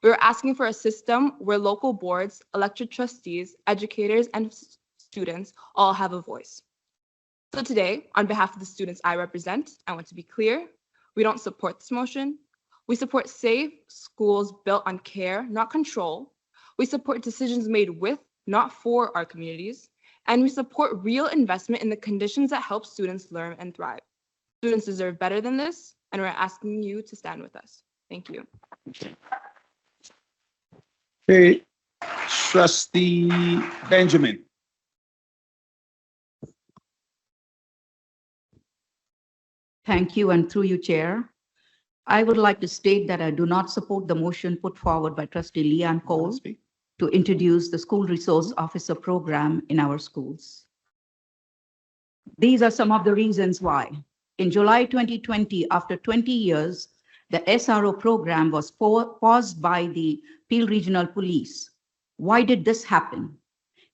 U: We're asking for a system where local boards, elected trustees, educators, and students all have a voice. So today, on behalf of the students I represent, I want to be clear: we don't support this motion. We support safe schools built on care, not control. We support decisions made with, not for, our communities. And we support real investment in the conditions that help students learn and thrive. Students deserve better than this, and we're asking you to stand with us. Thank you.
A: Okay, Trustee Benjamin.
B: Thank you, and through you, Chair. I would like to state that I do not support the motion put forward by Trustee Leanne Cole to introduce the School Resource Officer program in our schools. These are some of the reasons why. In July 2020, after 20 years, the SRO program was paused by the Peel Regional Police. Why did this happen?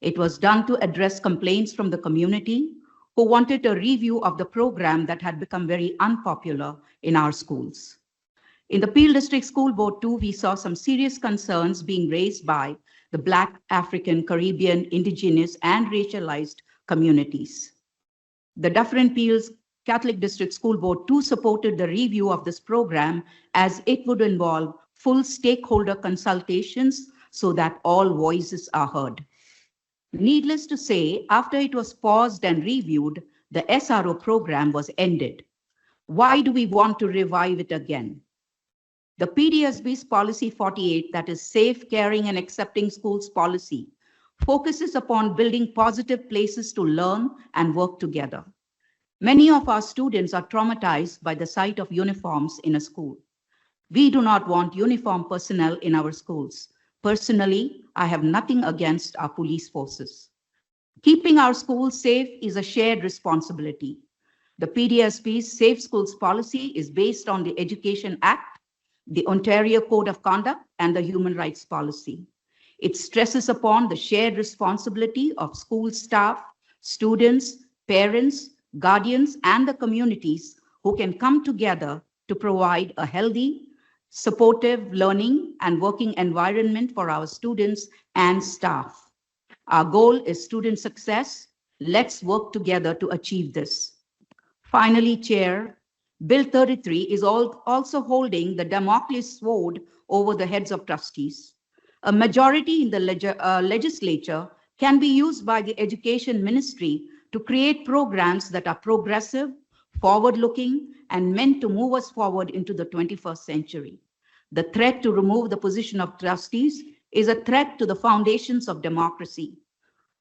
B: It was done to address complaints from the community who wanted a review of the program that had become very unpopular in our schools. In the Peel District School Board too, we saw some serious concerns being raised by the Black, African, Caribbean, Indigenous, and racialized communities. The Dufferin Peel's Catholic District School Board too supported the review of this program as it would involve full stakeholder consultations so that all voices are heard. Needless to say, after it was paused and reviewed, the SRO program was ended. Why do we want to revive it again? The PDSB's Policy 48, that is Safe, Caring, and Accepting Schools policy, focuses upon building positive places to learn and work together. Many of our students are traumatized by the sight of uniforms in a school. We do not want uniform personnel in our schools. Personally, I have nothing against our police forces. Keeping our schools safe is a shared responsibility. The PDSB's Safe Schools policy is based on the Education Act, the Ontario Code of Conduct, and the Human Rights Policy. It stresses upon the shared responsibility of school staff, students, parents, guardians, and the communities who can come together to provide a healthy, supportive learning and working environment for our students and staff. Our goal is student success. Let's work together to achieve this. Finally, Chair, Bill 33 is also holding the Damocles sword over the heads of trustees. A majority in the legislature can be used by the Education Ministry to create programs that are progressive, forward-looking, and meant to move us forward into the 21st century. The threat to remove the position of trustees is a threat to the foundations of democracy.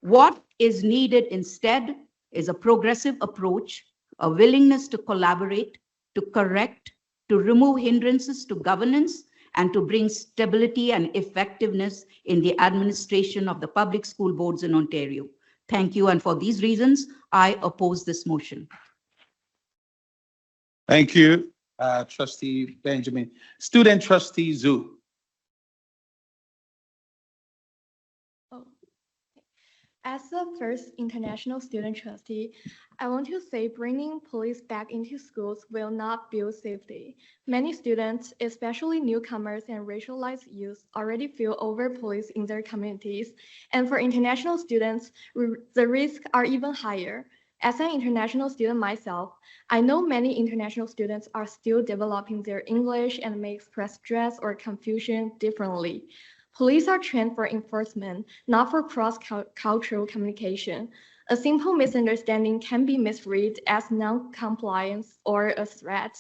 B: What is needed instead is a progressive approach, a willingness to collaborate, to correct, to remove hindrances to governance, and to bring stability and effectiveness in the administration of the public school boards in Ontario. Thank you, and for these reasons, I oppose this motion.
A: Thank you, Trustee Benjamin. Student Trustee Zhu.
V: As the first international student trustee, I want to say bringing police back into schools will not build safety. Many students, especially newcomers and racialized youth, already feel over-policed in their communities. And for international students, the risks are even higher. As an international student myself, I know many international students are still developing their English and may express stress or confusion differently. Police are trained for enforcement, not for cross-cultural communication. A simple misunderstanding can be misread as non-compliance or a threat,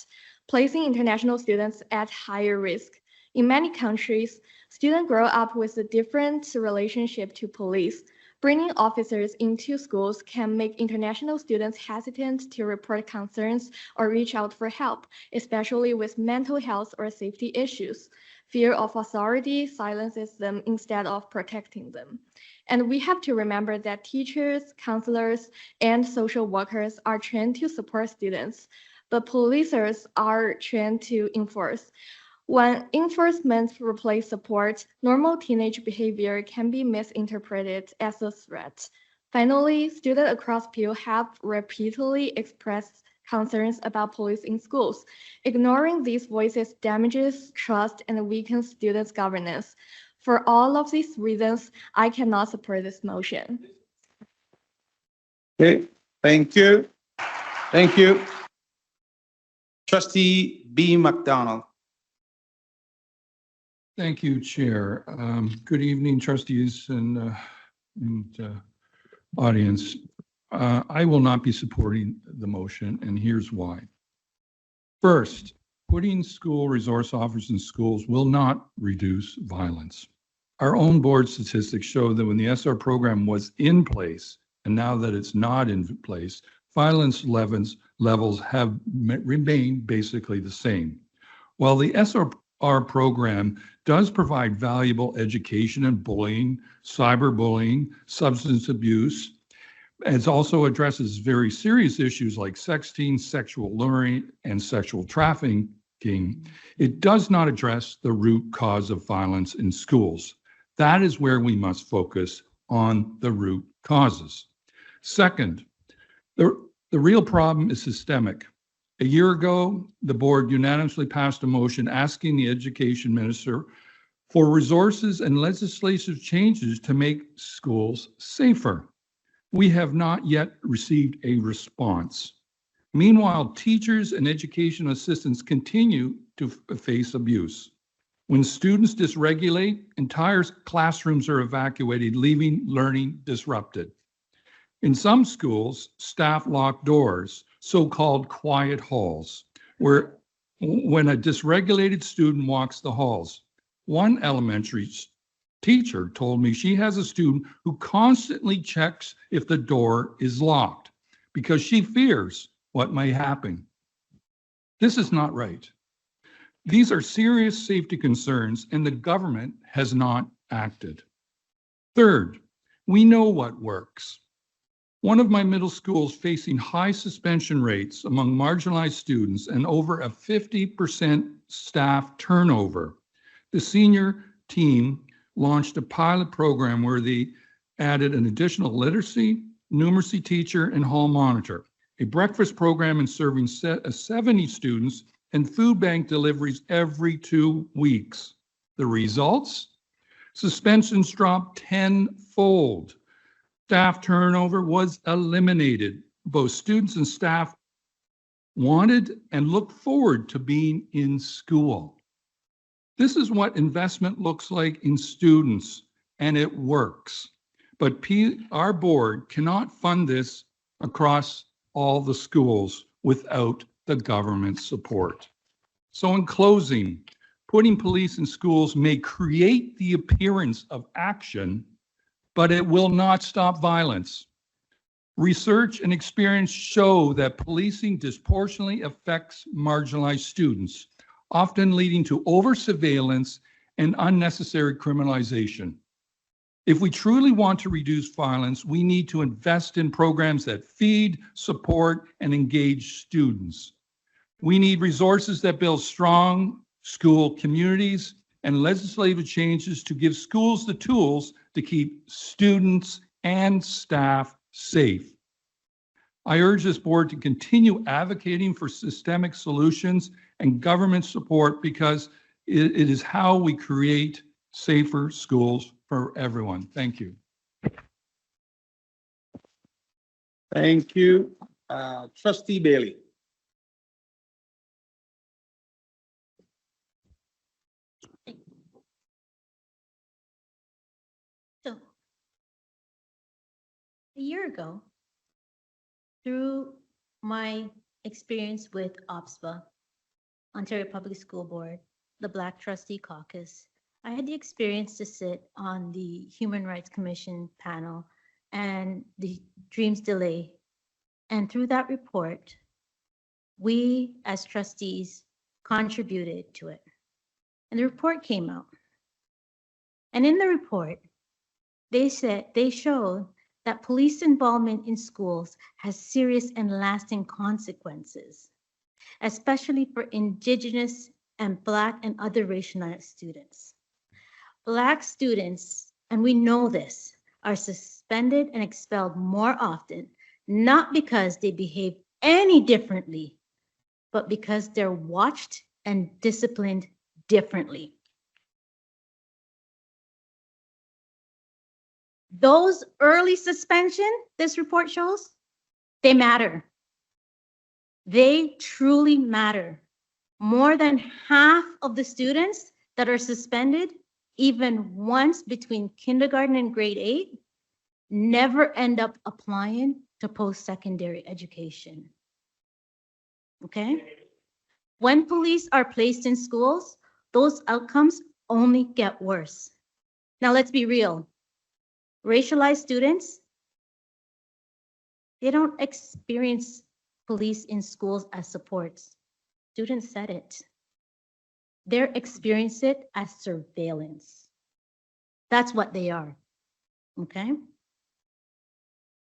V: placing international students at higher risk. In many countries, students grow up with a different relationship to police. Bringing officers into schools can make international students hesitant to report concerns or reach out for help, especially with mental health or safety issues. Fear of authority silences them instead of protecting them. And we have to remember that teachers, counselors, and social workers are trained to support students, but policers are trained to enforce. When enforcement replaces support, normal teenage behavior can be misinterpreted as a threat. Finally, students across Peel have repeatedly expressed concerns about police in schools. Ignoring these voices damages trust and weakens students' governance. For all of these reasons, I cannot support this motion.
A: Okay, thank you. Thank you. Trustee B. McDonald.
W: Thank you, Chair. Good evening, trustees and audience. I will not be supporting the motion, and here's why. First, putting school resource officers in schools will not reduce violence. Our own board statistics show that when the SR program was in place, and now that it's not in place, violence levels have remained basically the same. While the SR program does provide valuable education in bullying, cyberbullying, substance abuse, it also addresses very serious issues like sexting, sexual luring, and sexual trafficking. It does not address the root cause of violence in schools. That is where we must focus on the root causes. Second, the real problem is systemic. A year ago, the board unanimously passed a motion asking the education minister for resources and legislative changes to make schools safer. We have not yet received a response. Meanwhile, teachers and education assistants continue to face abuse. When students dysregulate, entire classrooms are evacuated, leaving learning disrupted. In some schools, staff lock doors, so-called quiet halls, where when a dysregulated student walks the halls. One elementary teacher told me she has a student who constantly checks if the door is locked because she fears what may happen. This is not right. These are serious safety concerns, and the government has not acted. Third, we know what works. One of my middle schools facing high suspension rates among marginalized students and over a 50% staff turnover. The senior team launched a pilot program where they added an additional literacy, numeracy teacher, and hall monitor, a breakfast program and serving 70 students, and food bank deliveries every 2 weeks. The results? Suspensions dropped tenfold. Staff turnover was eliminated. Both students and staff wanted and looked forward to being in school. This is what investment looks like in students, and it works. But our board cannot fund this across all the schools without the government support. So in closing, putting police in schools may create the appearance of action, but it will not stop violence. Research and experience show that policing disproportionately affects marginalized students, often leading to over-surveillance and unnecessary criminalization. If we truly want to reduce violence, we need to invest in programs that feed, support, and engage students. We need resources that build strong school communities and legislative changes to give schools the tools to keep students and staff safe. I urge this board to continue advocating for systemic solutions and government support because it is how we create safer schools for everyone. Thank you.
A: Thank you. Trustee Bailey.
H: So, a year ago, through my experience with OPSPA, Ontario Public School Board, the Black Trustee Caucus, I had the experience to sit on the Human Rights Commission panel and the Dreams Delay. And through that report, we as trustees contributed to it. And the report came out. And in the report, they showed that police involvement in schools has serious and lasting consequences, especially for Indigenous and Black and other racialized students. Black students, and we know this, are suspended and expelled more often, not because they behave any differently, but because they're watched and disciplined differently. Those early suspension, this report shows, they matter. They truly matter. More than half of the students that are suspended, even once between kindergarten and grade 8, never end up applying to post-secondary education. Okay? When police are placed in schools, those outcomes only get worse. Now, let's be real. Racialized students, they don't experience police in schools as supports. Students said it. They're experiencing it as surveillance. That's what they are, okay?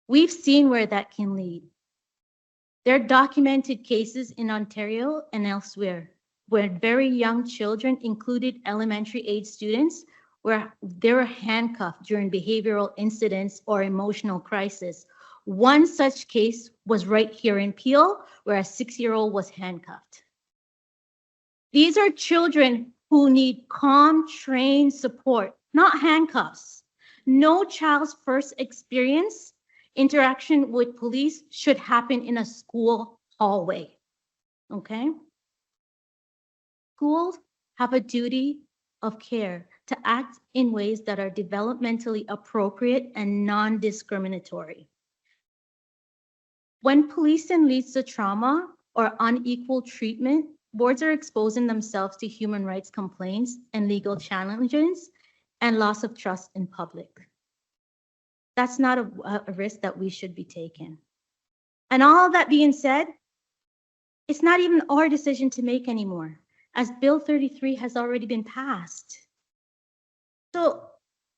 H: We've seen where that can lead. There are documented cases in Ontario and elsewhere where very young children, included elementary age students, where they were handcuffed during behavioral incidents or emotional crisis. One such case was right here in Peel, where a 6-year-old was handcuffed. These are children who need calm, trained support, not handcuffs. No child's first experience interaction with police should happen in a school hallway, okay? Schools have a duty of care to act in ways that are developmentally appropriate and non-discriminatory. When policing leads to trauma or unequal treatment, boards are exposing themselves to human rights complaints and legal challenges and loss of trust in public. That's not a risk that we should be taking. And all that being said, it's not even our decision to make anymore, as Bill 33 has already been passed. So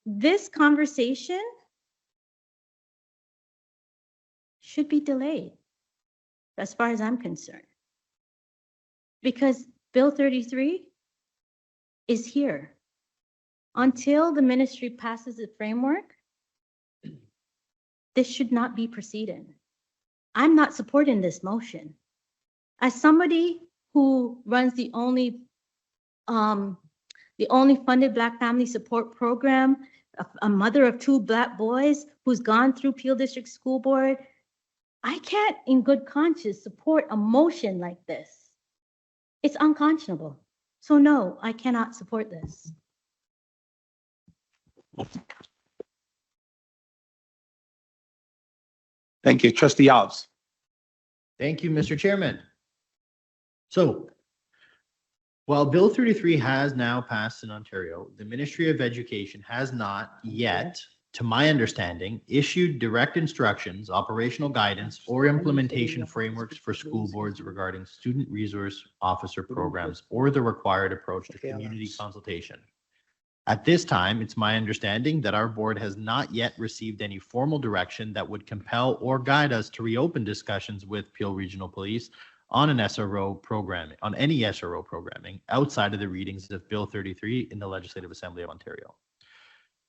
H: this conversation should be delayed, as far as I'm concerned, because Bill 33 is here. Until the ministry passes a framework, this should not be proceeding. I'm not supporting this motion. As somebody who runs the only funded Black family support program, a mother of 2 Black boys who's gone through Peel District School Board, I can't in good conscience support a motion like this. It's unconscionable. So no, I cannot support this.
A: Thank you. Trustee Alves.
G: Thank you, Mr. Chairman. So, while Bill 33 has now passed in Ontario, the Ministry of Education has not yet, to my understanding, issued direct instructions, operational guidance, or implementation frameworks for school boards regarding student resource officer programs or the required approach to community consultation. At this time, it's my understanding that our board has not yet received any formal direction that would compel or guide us to reopen discussions with Peel Regional Police on an SRO programming, on any SRO programming outside of the readings of Bill 33 in the Legislative Assembly of Ontario.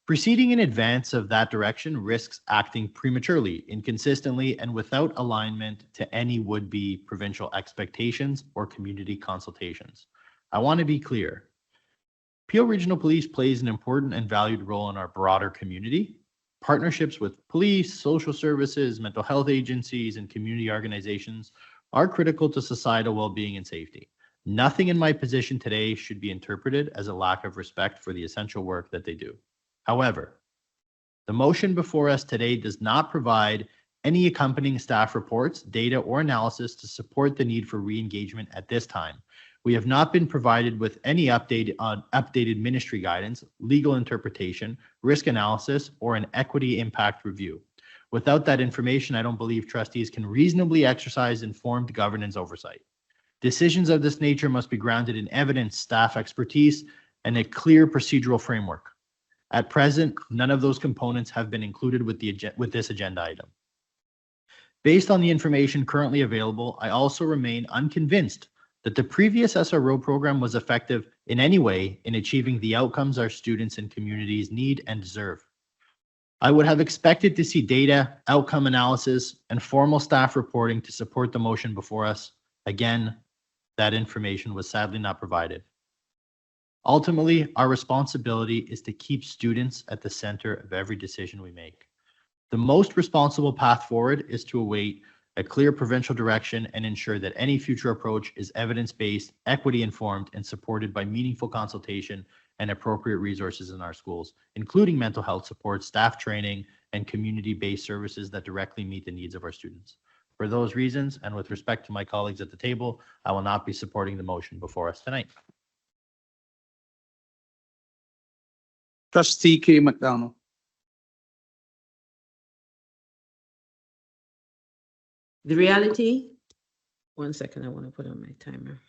G: Proceeding in advance of that direction risks acting prematurely, inconsistently, and without alignment to any would-be provincial expectations or community consultations. I want to be clear. Peel Regional Police plays an important and valued role in our broader community. Partnerships with police, social services, mental health agencies, and community organizations are critical to societal well-being and safety. Nothing in my position today should be interpreted as a lack of respect for the essential work that they do. However, the motion before us today does not provide any accompanying staff reports, data, or analysis to support the need for re-engagement at this time. We have not been provided with any updated ministry guidance, legal interpretation, risk analysis, or an equity impact review. Without that information, I don't believe trustees can reasonably exercise informed governance oversight. Decisions of this nature must be grounded in evidence, staff expertise, and a clear procedural framework. At present, none of those components have been included with this agenda item. Based on the information currently available, I also remain unconvinced that the previous SRO program was effective in any way in achieving the outcomes our students and communities need and deserve. I would have expected to see data, outcome analysis, and formal staff reporting to support the motion before us. Again, that information was sadly not provided. Ultimately, our responsibility is to keep students at the center of every decision we make. The most responsible path forward is to await a clear provincial direction and ensure that any future approach is evidence-based, equity-informed, and supported by meaningful consultation and appropriate resources in our schools, including mental health support, staff training, and community-based services that directly meet the needs of our students. For those reasons, and with respect to my colleagues at the table, I will not be supporting the motion before us tonight.
A: Trustee K. McDonald.
C: The reality, one second, I want to put on my timer.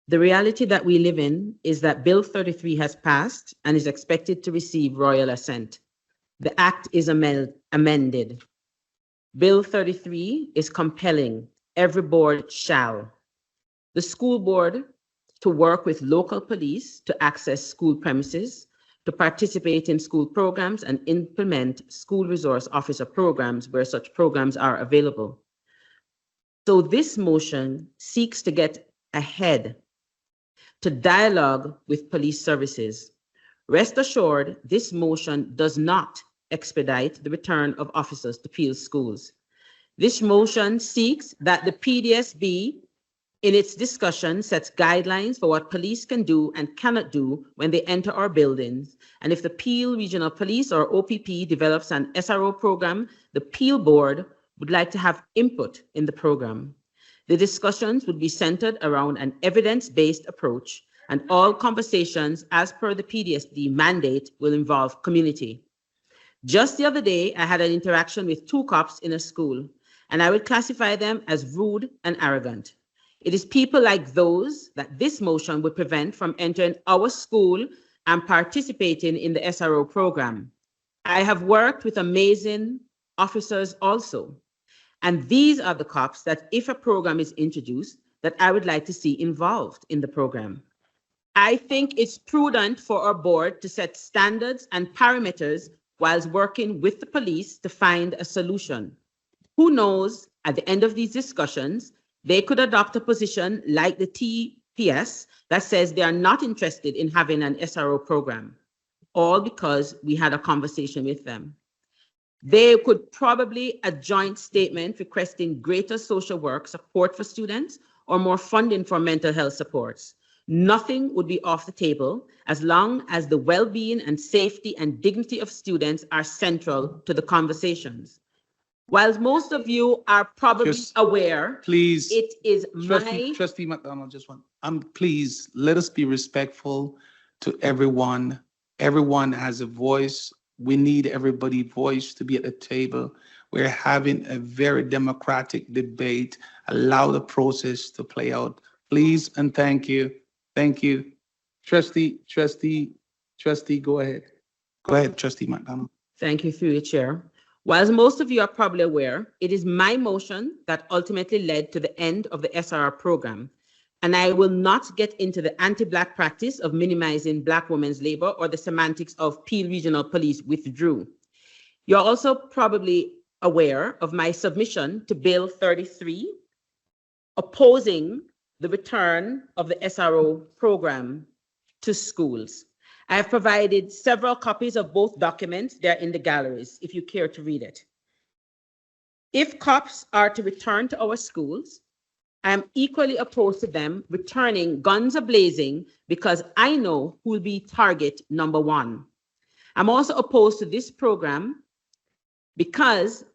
C: The reality that we live in is that Bill 33 has passed and is expected to receive royal assent. The act is amended. Bill 33 is compelling. Every board shall. The school board to work with local police to access school premises, to participate in school programs and implement school resource officer programs where such programs are available. So this motion seeks to get ahead, to dialogue with police services. Rest assured, this motion does not expedite the return of officers to Peel schools. This motion seeks that the PDSB in its discussion sets guidelines for what police can do and cannot do when they enter our buildings. And if the Peel Regional Police or OPP develops an SRO program, the Peel Board would like to have input in the program. The discussions would be centered around an evidence-based approach, and all conversations as per the PDSB mandate will involve community. Just the other day, I had an interaction with 2 cops in a school, and I would classify them as rude and arrogant. It is people like those that this motion would prevent from entering our school and participating in the SRO program. I have worked with amazing officers also. And these are the cops that if a program is introduced, that I would like to see involved in the program. I think it's prudent for our board to set standards and parameters whilst working with the police to find a solution. Who knows, at the end of these discussions, they could adopt a position like the TPS that says they are not interested in having an SRO program, all because we had a conversation with them. They could probably a joint statement requesting greater social work support for students or more funding for mental health supports. Nothing would be off the table as long as the well-being and safety and dignity of students are central to the conversations. While most of you are probably aware,
A: Please,
C: it is
A: Trustee McDonald, please, let us be respectful to everyone. Everyone has a voice. We need everybody's voice to be at the table. We're having a very democratic debate. Allow the process to play out. Please and thank you. Thank you. Trustee, go ahead. Go ahead, Trustee McDonald.
C: Thank you, through your chair. While most of you are probably aware, it is my motion that ultimately led to the end of the SRR program. And I will not get into the anti-Black practice of minimizing Black women's labor or the semantics of Peel Regional Police withdrew. You're also probably aware of my submission to Bill 33, opposing the return of the SRO program to schools. I have provided several copies of both documents. They're in the galleries, if you care to read it. If cops are to return to our schools, I am equally opposed to them returning guns a-blazing because I know who will be target number 1. I'm also opposed to this program because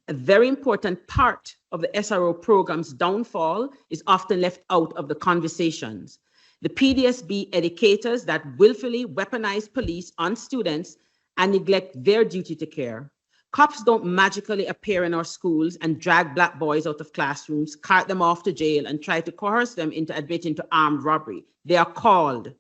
C: a very important part of the SRO program's downfall is often left out of the conversations. The PDSB educators that willfully weaponize police on students and neglect their duty to care. Cops don't magically appear in our schools and drag Black boys out of classrooms, cart them off to jail, and try to coerce them into admitting to armed robbery. They are called.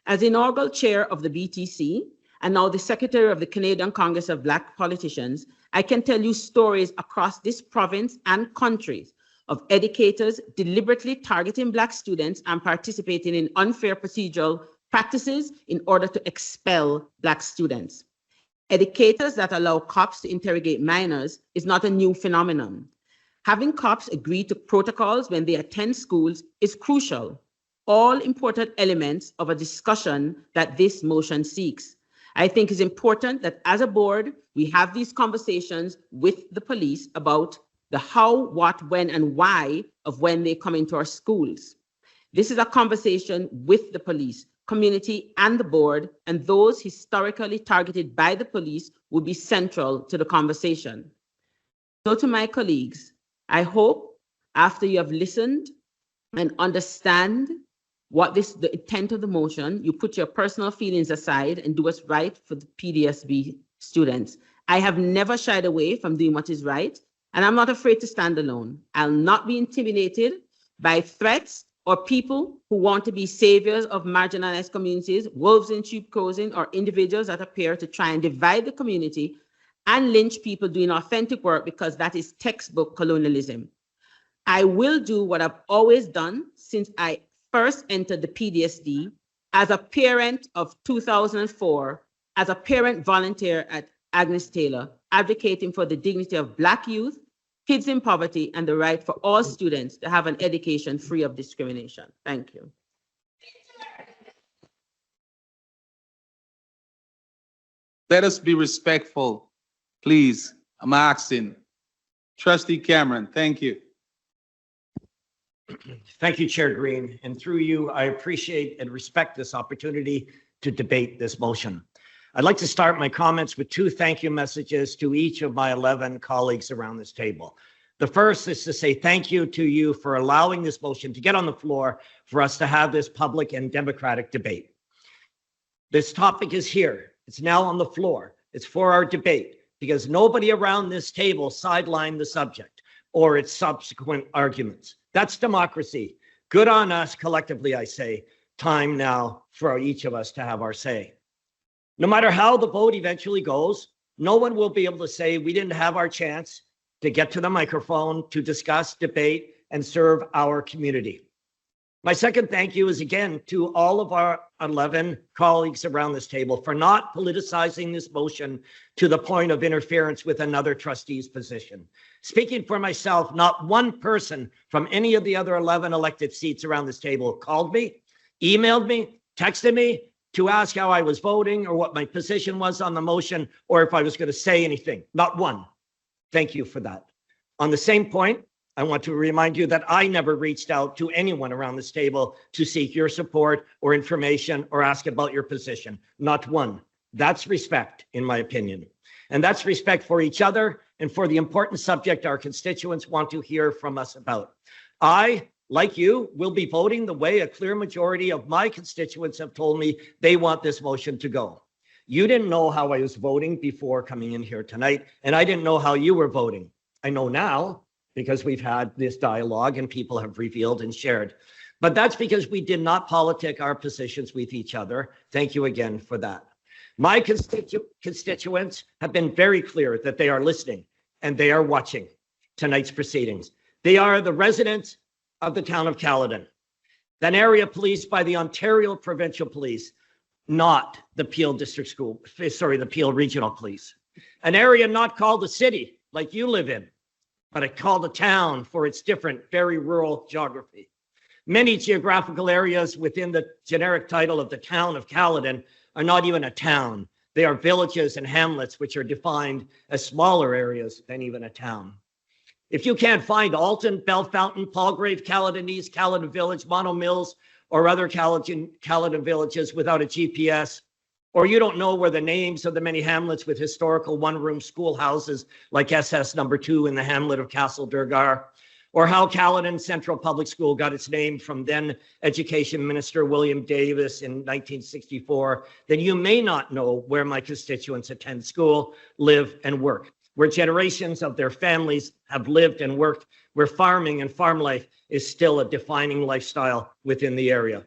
C: As inaugural chair of the BTC, and now the secretary of the Canadian Congress of Black Politicians, I can tell you stories across this province and countries of educators deliberately targeting Black students and participating in unfair procedural practices in order to expel Black students. Educators that allow cops to interrogate minors is not a new phenomenon. Having cops agree to protocols when they attend schools is crucial, all important elements of a discussion that this motion seeks. I think it's important that as a board, we have these conversations with the police about the how, what, when, and why of when they come into our schools. This is a conversation with the police, community, and the board, and those historically targeted by the police will be central to the conversation. So to my colleagues, I hope after you have listened and understand what the intent of the motion, you put your personal feelings aside and do what's right for the PDSB students. I have never shied away from doing what is right, and I'm not afraid to stand alone. I'll not be intimidated by threats or people who want to be saviors of marginalized communities, wolves in sheep clothing, or individuals that appear to try and divide the community and lynch people doing authentic work, because that is textbook colonialism. I will do what I've always done since I first entered the PDSD as a parent of 2004, as a parent volunteer at Agnes Taylor, advocating for the dignity of Black youth, kids in poverty, and the right for all students to have an education free of discrimination. Thank you.
A: Let us be respectful, please. I'm asking. Trustee Cameron, thank you.
N: Thank you, Chair Green. And through you, I appreciate and respect this opportunity to debate this motion. I'd like to start my comments with two thank you messages to each of my 11 colleagues around this table. The first is to say thank you to you for allowing this motion to get on the floor for us to have this public and democratic debate. This topic is here. It's now on the floor. It's for our debate because nobody around this table sidelined the subject or its subsequent arguments. That's democracy. Good on us collectively, I say. Time now for each of us to have our say. No matter how the vote eventually goes, no one will be able to say we didn't have our chance to get to the microphone, to discuss, debate, and serve our community. My second thank you is again to all of our 11 colleagues around this table for not politicizing this motion to the point of interference with another trustee's position. Speaking for myself, not one person from any of the other 11 elected seats around this table called me, emailed me, texted me to ask how I was voting or what my position was on the motion or if I was going to say anything. Not one. Thank you for that. On the same point, I want to remind you that I never reached out to anyone around this table to seek your support or information or ask about your position. Not one. That's respect, in my opinion. And that's respect for each other and for the important subject our constituents want to hear from us about. I, like you, will be voting the way a clear majority of my constituents have told me they want this motion to go. You didn't know how I was voting before coming in here tonight, and I didn't know how you were voting. I know now, because we've had this dialogue and people have revealed and shared. But that's because we did not politic our positions with each other. Thank you again for that. My constituents have been very clear that they are listening and they are watching tonight's proceedings. They are the residents of the town of Caledon, an area policed by the Ontario Provincial Police, not the Peel the Peel Regional Police. An area not called a city like you live in, but it's called a town for its different, very rural geography. Many geographical areas within the generic title of the town of Caledon are not even a town. They are villages and hamlets, which are defined as smaller areas than even a town. If you can't find Alton, Bellefountain, Palgrave, Caledon East, Caledon Village, Mono Mills, or other Caledon villages without a GPS, or you don't know where the names of the many hamlets with historical one-room schoolhouses like SS number 2 in the hamlet of Castle Durgar, or how Caledon Central Public School got its name from then Education Minister William Davis in 1964, then you may not know where my constituents attend school, live, and work, where generations of their families have lived and worked, where farming and farm life is still a defining lifestyle within the area.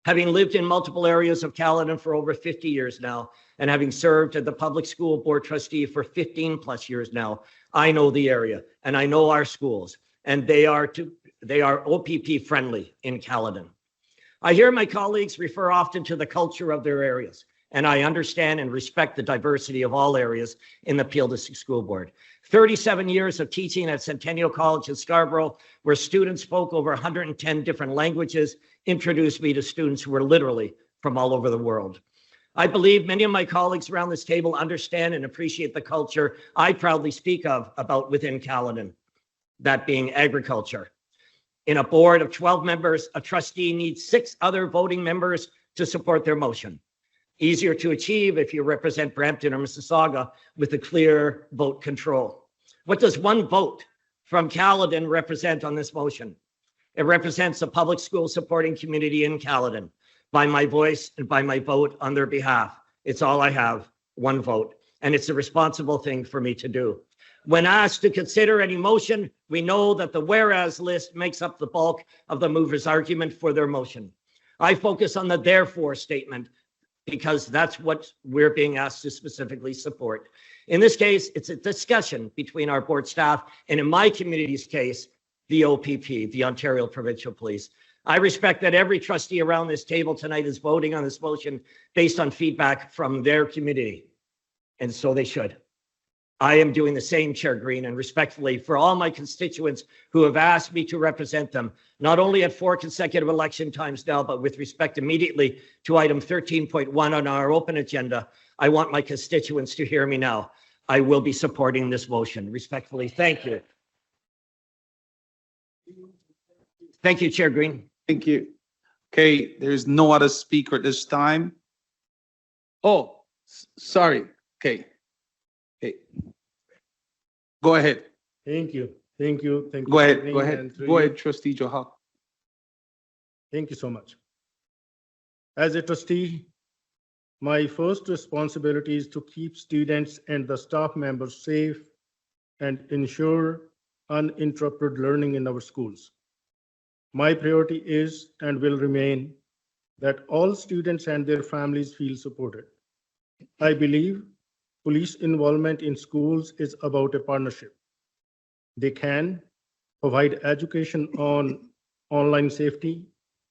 N: Having lived in multiple areas of Caledon for over 50 years now, and having served as the public school board trustee for 15 plus years now, I know the area and I know our schools, and they are OPP friendly in Caledon. I hear my colleagues refer often to the culture of their areas, and I understand and respect the diversity of all areas in the Peel District School Board. 37 years of teaching at Centennial College in Scarborough, where students spoke over 110 different languages, introduced me to students who were literally from all over the world. I believe many of my colleagues around this table understand and appreciate the culture I proudly speak about within Caledon, that being agriculture. In a board of 12 members, a trustee needs 6 other voting members to support their motion. Easier to achieve if you represent Brampton or Mississauga with a clear vote control. What does one vote from Caledon represent on this motion? It represents the public school supporting community in Caledon by my voice and by my vote on their behalf. It's all I have, one vote, and it's a responsible thing for me to do. When asked to consider any motion, we know that the whereas list makes up the bulk of the mover's argument for their motion. I focus on the therefore statement because that's what we're being asked to specifically support. In this case, it's a discussion between our board staff and, in my community's case, the OPP, the Ontario Provincial Police. I respect that every trustee around this table tonight is voting on this motion based on feedback from their community, and so they should. I am doing the same, Chair Green, and respectfully for all my constituents who have asked me to represent them, not only at 4 consecutive election times now, but with respect immediately to item 13.1 on our open agenda. I want my constituents to hear me now. I will be supporting this motion. Respectfully, thank you. Thank you, Chair Green.
A: Thank you. Okay, there's no other speaker at this time. Oh, sorry. Okay. Okay. Go ahead.
M: Thank you. Thank you. Thank you.
A: Go ahead.
M: Chair
A: Go
M: Green,
A: ahead.
M: and through
A: Go
M: you.
A: ahead, Trustee Johal.
M: Thank you so much. As a trustee, my first responsibility is to keep students and the staff members safe and ensure uninterrupted learning in our schools. My priority is and will remain that all students and their families feel supported. I believe police involvement in schools is about a partnership. They can provide education on online safety,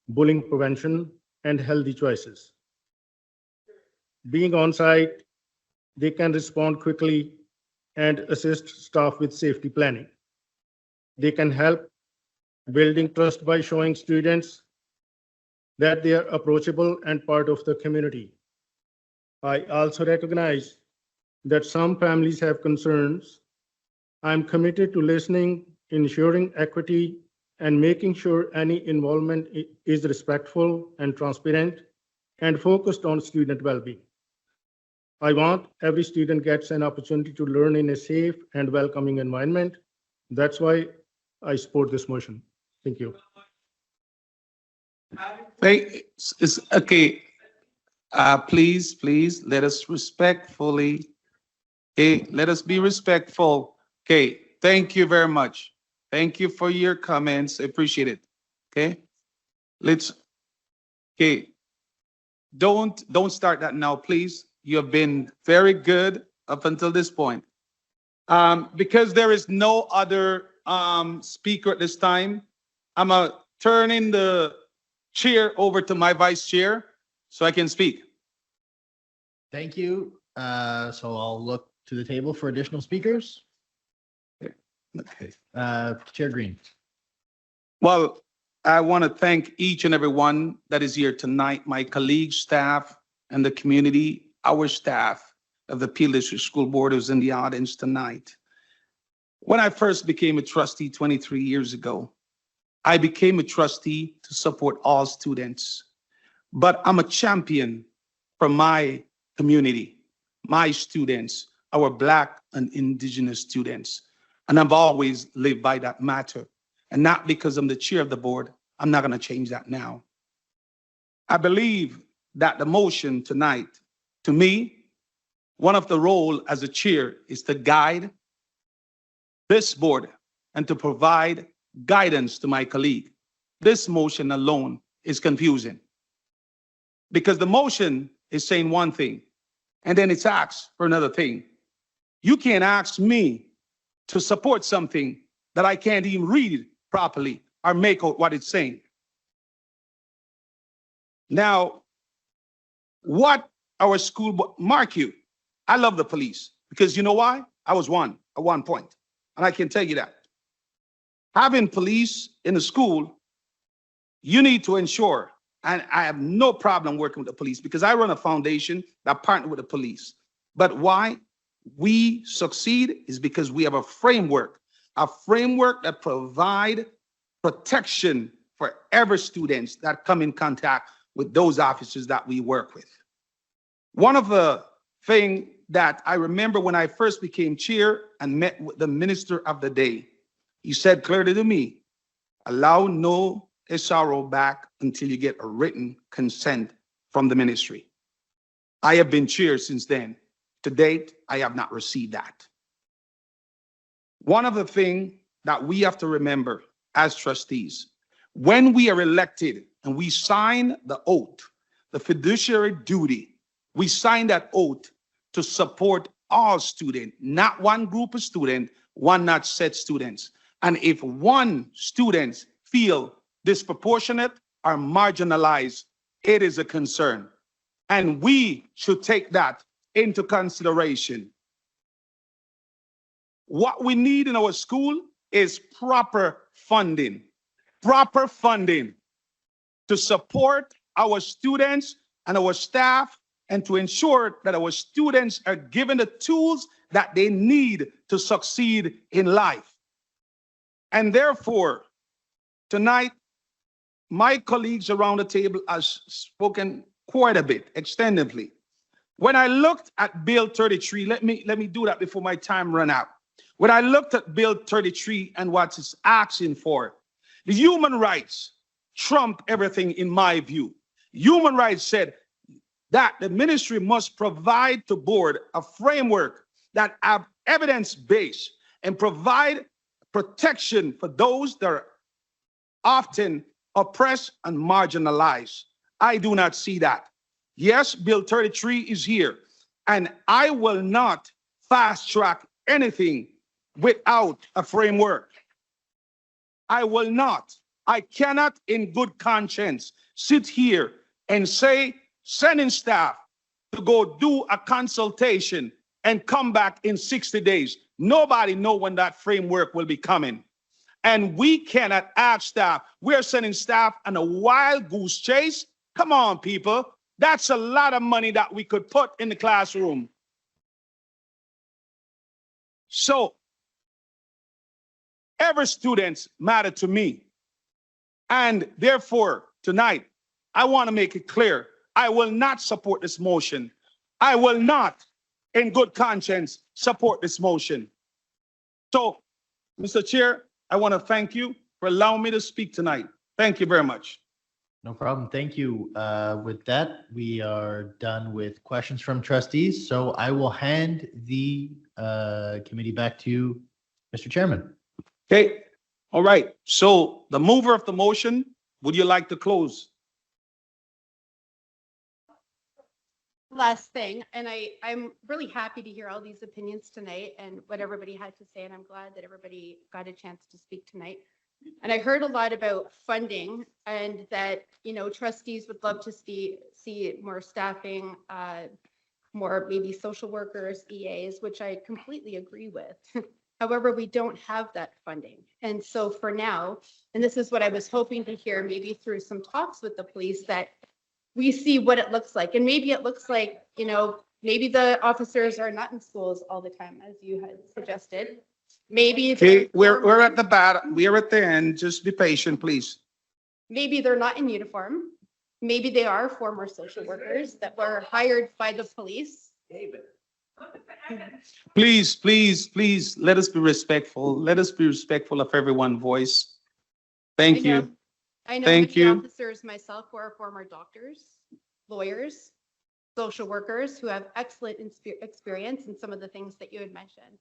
M: bullying prevention, and healthy choices. Being on site, they can respond quickly and assist staff with safety planning. They can help building trust by showing students that they are approachable and part of the community. I also recognize that some families have concerns. I'm committed to listening, ensuring equity, and making sure any involvement is respectful and transparent and focused on student well-being. I want every student gets an opportunity to learn in a safe and welcoming environment. That's why I support this motion. Thank you.
A: Okay. Please, let us respectfully. Okay, let us be respectful. Okay, thank you very much. Thank you for your comments. I appreciate it. Okay, okay, don't start that now, please. You have been very good up until this point. Because there is no other speaker at this time, I'm turning the chair over to my vice chair so I can speak.
G: Thank you. So I'll look to the table for additional speakers.
A: Okay.
G: Chair Green.
A: Well, I want to thank each and every one that is here tonight, my colleagues, staff, and the community, our staff of the Peel District School Board who's in the audience tonight. When I first became a trustee 23 years ago, I became a trustee to support all students, but I'm a champion for my community, my students, our Black and Indigenous students. And I've always lived by that matter. And not because I'm the chair of the board, I'm not going to change that now. I believe that the motion tonight, to me, one of the role as a chair is to guide this board and to provide guidance to my colleague. This motion alone is confusing because the motion is saying one thing and then it's asked for another thing. You can't ask me to support something that I can't even read properly or make out what it's saying. Now, what our school, mark you, I love the police because you know why? I was one at one point, and I can tell you that. Having police in the school, you need to ensure, and I have no problem working with the police because I run a foundation that partners with the police. But why we succeed is because we have a framework that provide protection for every students that come in contact with those officers that we work with. One of the things that I remember when I first became chair and met with the minister of the day. He said clearly to me, allow no SRO back until you get a written consent from the ministry. I have been chair since then. To date, I have not received that. One of the things that we have to remember as trustees, when we are elected and we sign the oath, the fiduciary duty, we sign that oath to support all students, not one group of students, one not set students. And if one student feel disproportionate or marginalized, it is a concern. And we should take that into consideration. What we need in our school is proper funding to support our students and our staff and to ensure that our students are given the tools that they need to succeed in life. And therefore, tonight, my colleagues around the table have spoken quite a bit, extensively. When I looked at Bill 33, let me do that before my time run out. When I looked at Bill 33 and what it's asking for, the human rights trump everything in my view. Human rights said that the ministry must provide to board a framework that have evidence-based and provide protection for those that are often oppressed and marginalized. I do not see that. Yes, Bill 33 is here, and I will not fast track anything without a framework. I will not. I cannot in good conscience sit here and say, sending staff to go do a consultation and come back in 60 days. Nobody knows when that framework will be coming. And we cannot ask staff. We're sending staff on a wild goose chase. Come on, people. That's a lot of money that we could put in the classroom. So, every student matter to me. And therefore, tonight, I want to make it clear, I will not support this motion. I will not, in good conscience, support this motion. So, Mr. Chair, I want to thank you for allowing me to speak tonight. Thank you very much.
G: No problem. Thank you. With that, we are done with questions from trustees. So I will hand the committee back to you, Mr. Chairman.
A: Okay. All right. So the mover of the motion, would you like to close?
P: Last thing, and I'm really happy to hear all these opinions tonight and what everybody had to say, and I'm glad that everybody got a chance to speak tonight. And I heard a lot about funding and that, trustees would love to see more staffing, more maybe social workers, EAs, which I completely agree with. However, we don't have that funding. And so for now, and this is what I was hoping to hear maybe through some talks with the police, that we see what it looks like. And maybe it looks like, maybe the officers are not in schools all the time, as you had suggested. Maybe
A: Okay, we're at the bottom. We're at the end. Just be patient, please.
P: Maybe they're not in uniform. Maybe they are former social workers that were hired by the police.
A: Please, please, please, let us be respectful. Let us be respectful of everyone's voice. Thank you.
P: I know
A: Thank
P: many
A: you.
P: officers myself who are former doctors, lawyers, social workers who have excellent experience in some of the things that you had mentioned.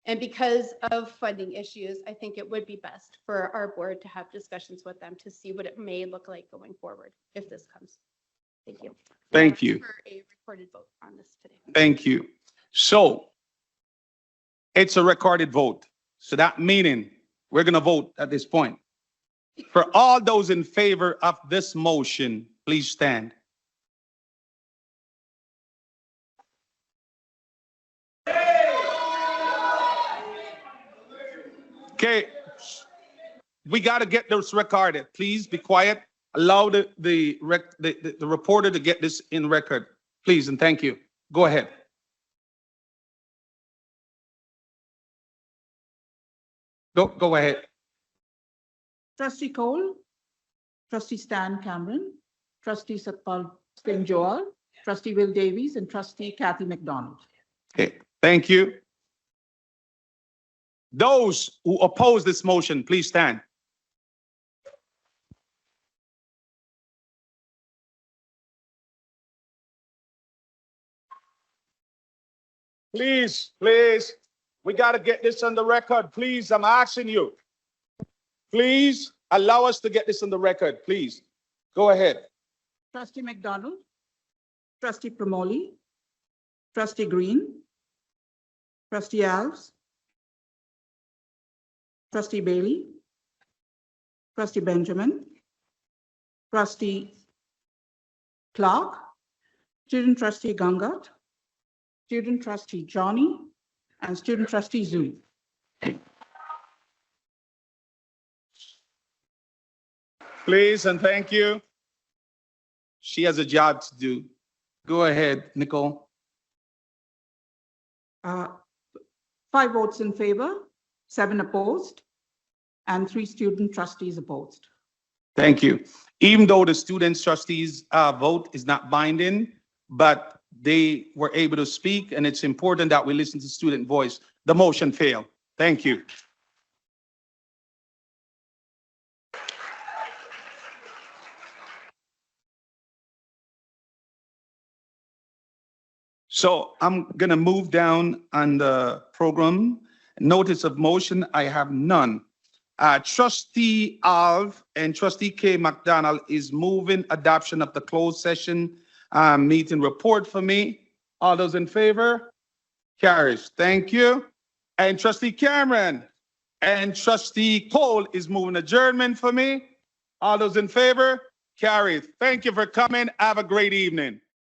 P: And because of funding issues, I think it would be best for our board to have discussions with them to see what it may look like going forward if this comes. Thank you.
A: Thank you.
P: For a recorded vote on this today.
A: Thank you. So it's a recorded vote. So that meaning we're going to vote at this point. For all those in favor of this motion, please stand. Okay, we got to get this recorded. Please be quiet. Allow the reporter to get this in record, please, and thank you. Go ahead. Go ahead.
D: Trustee Cole, Trustee Stan Cameron, Trustee Satpal Singh Joel, Trustee Will Davies, and Trustee Kathy McDonald.
A: Okay, thank you. Those who oppose this motion, please stand. Please, please, we got to get this on the record. Please, I'm asking you. Please allow us to get this on the record, please. Go ahead.
D: Trustee McDonald, Trustee Promoli, Trustee Green, Trustee Alves, Trustee Bailey, Trustee Benjamin, Trustee Clark, Student Trustee Gangat, Student Trustee Johnny, and Student Trustee Zhu.
A: Please and thank you. She has a job to do. Go ahead, Nicole.
D: 5 votes in favor, 7 opposed, and 3 student trustees opposed.
A: Thank you. Even though the students trustees vote is not binding, but they were able to speak, and it's important that we listen to student voice. The motion failed. Thank you. So I'm going to move down on the program. Notice of motion, I have none. Trustee Alv and Trustee K. McDonald is moving adoption of the closed session meeting report for me. All those in favor? Carries. Thank you. And Trustee Cameron and Trustee Cole is moving adjournment for me. All those in favor? Carries. Thank you for coming. Have a great evening.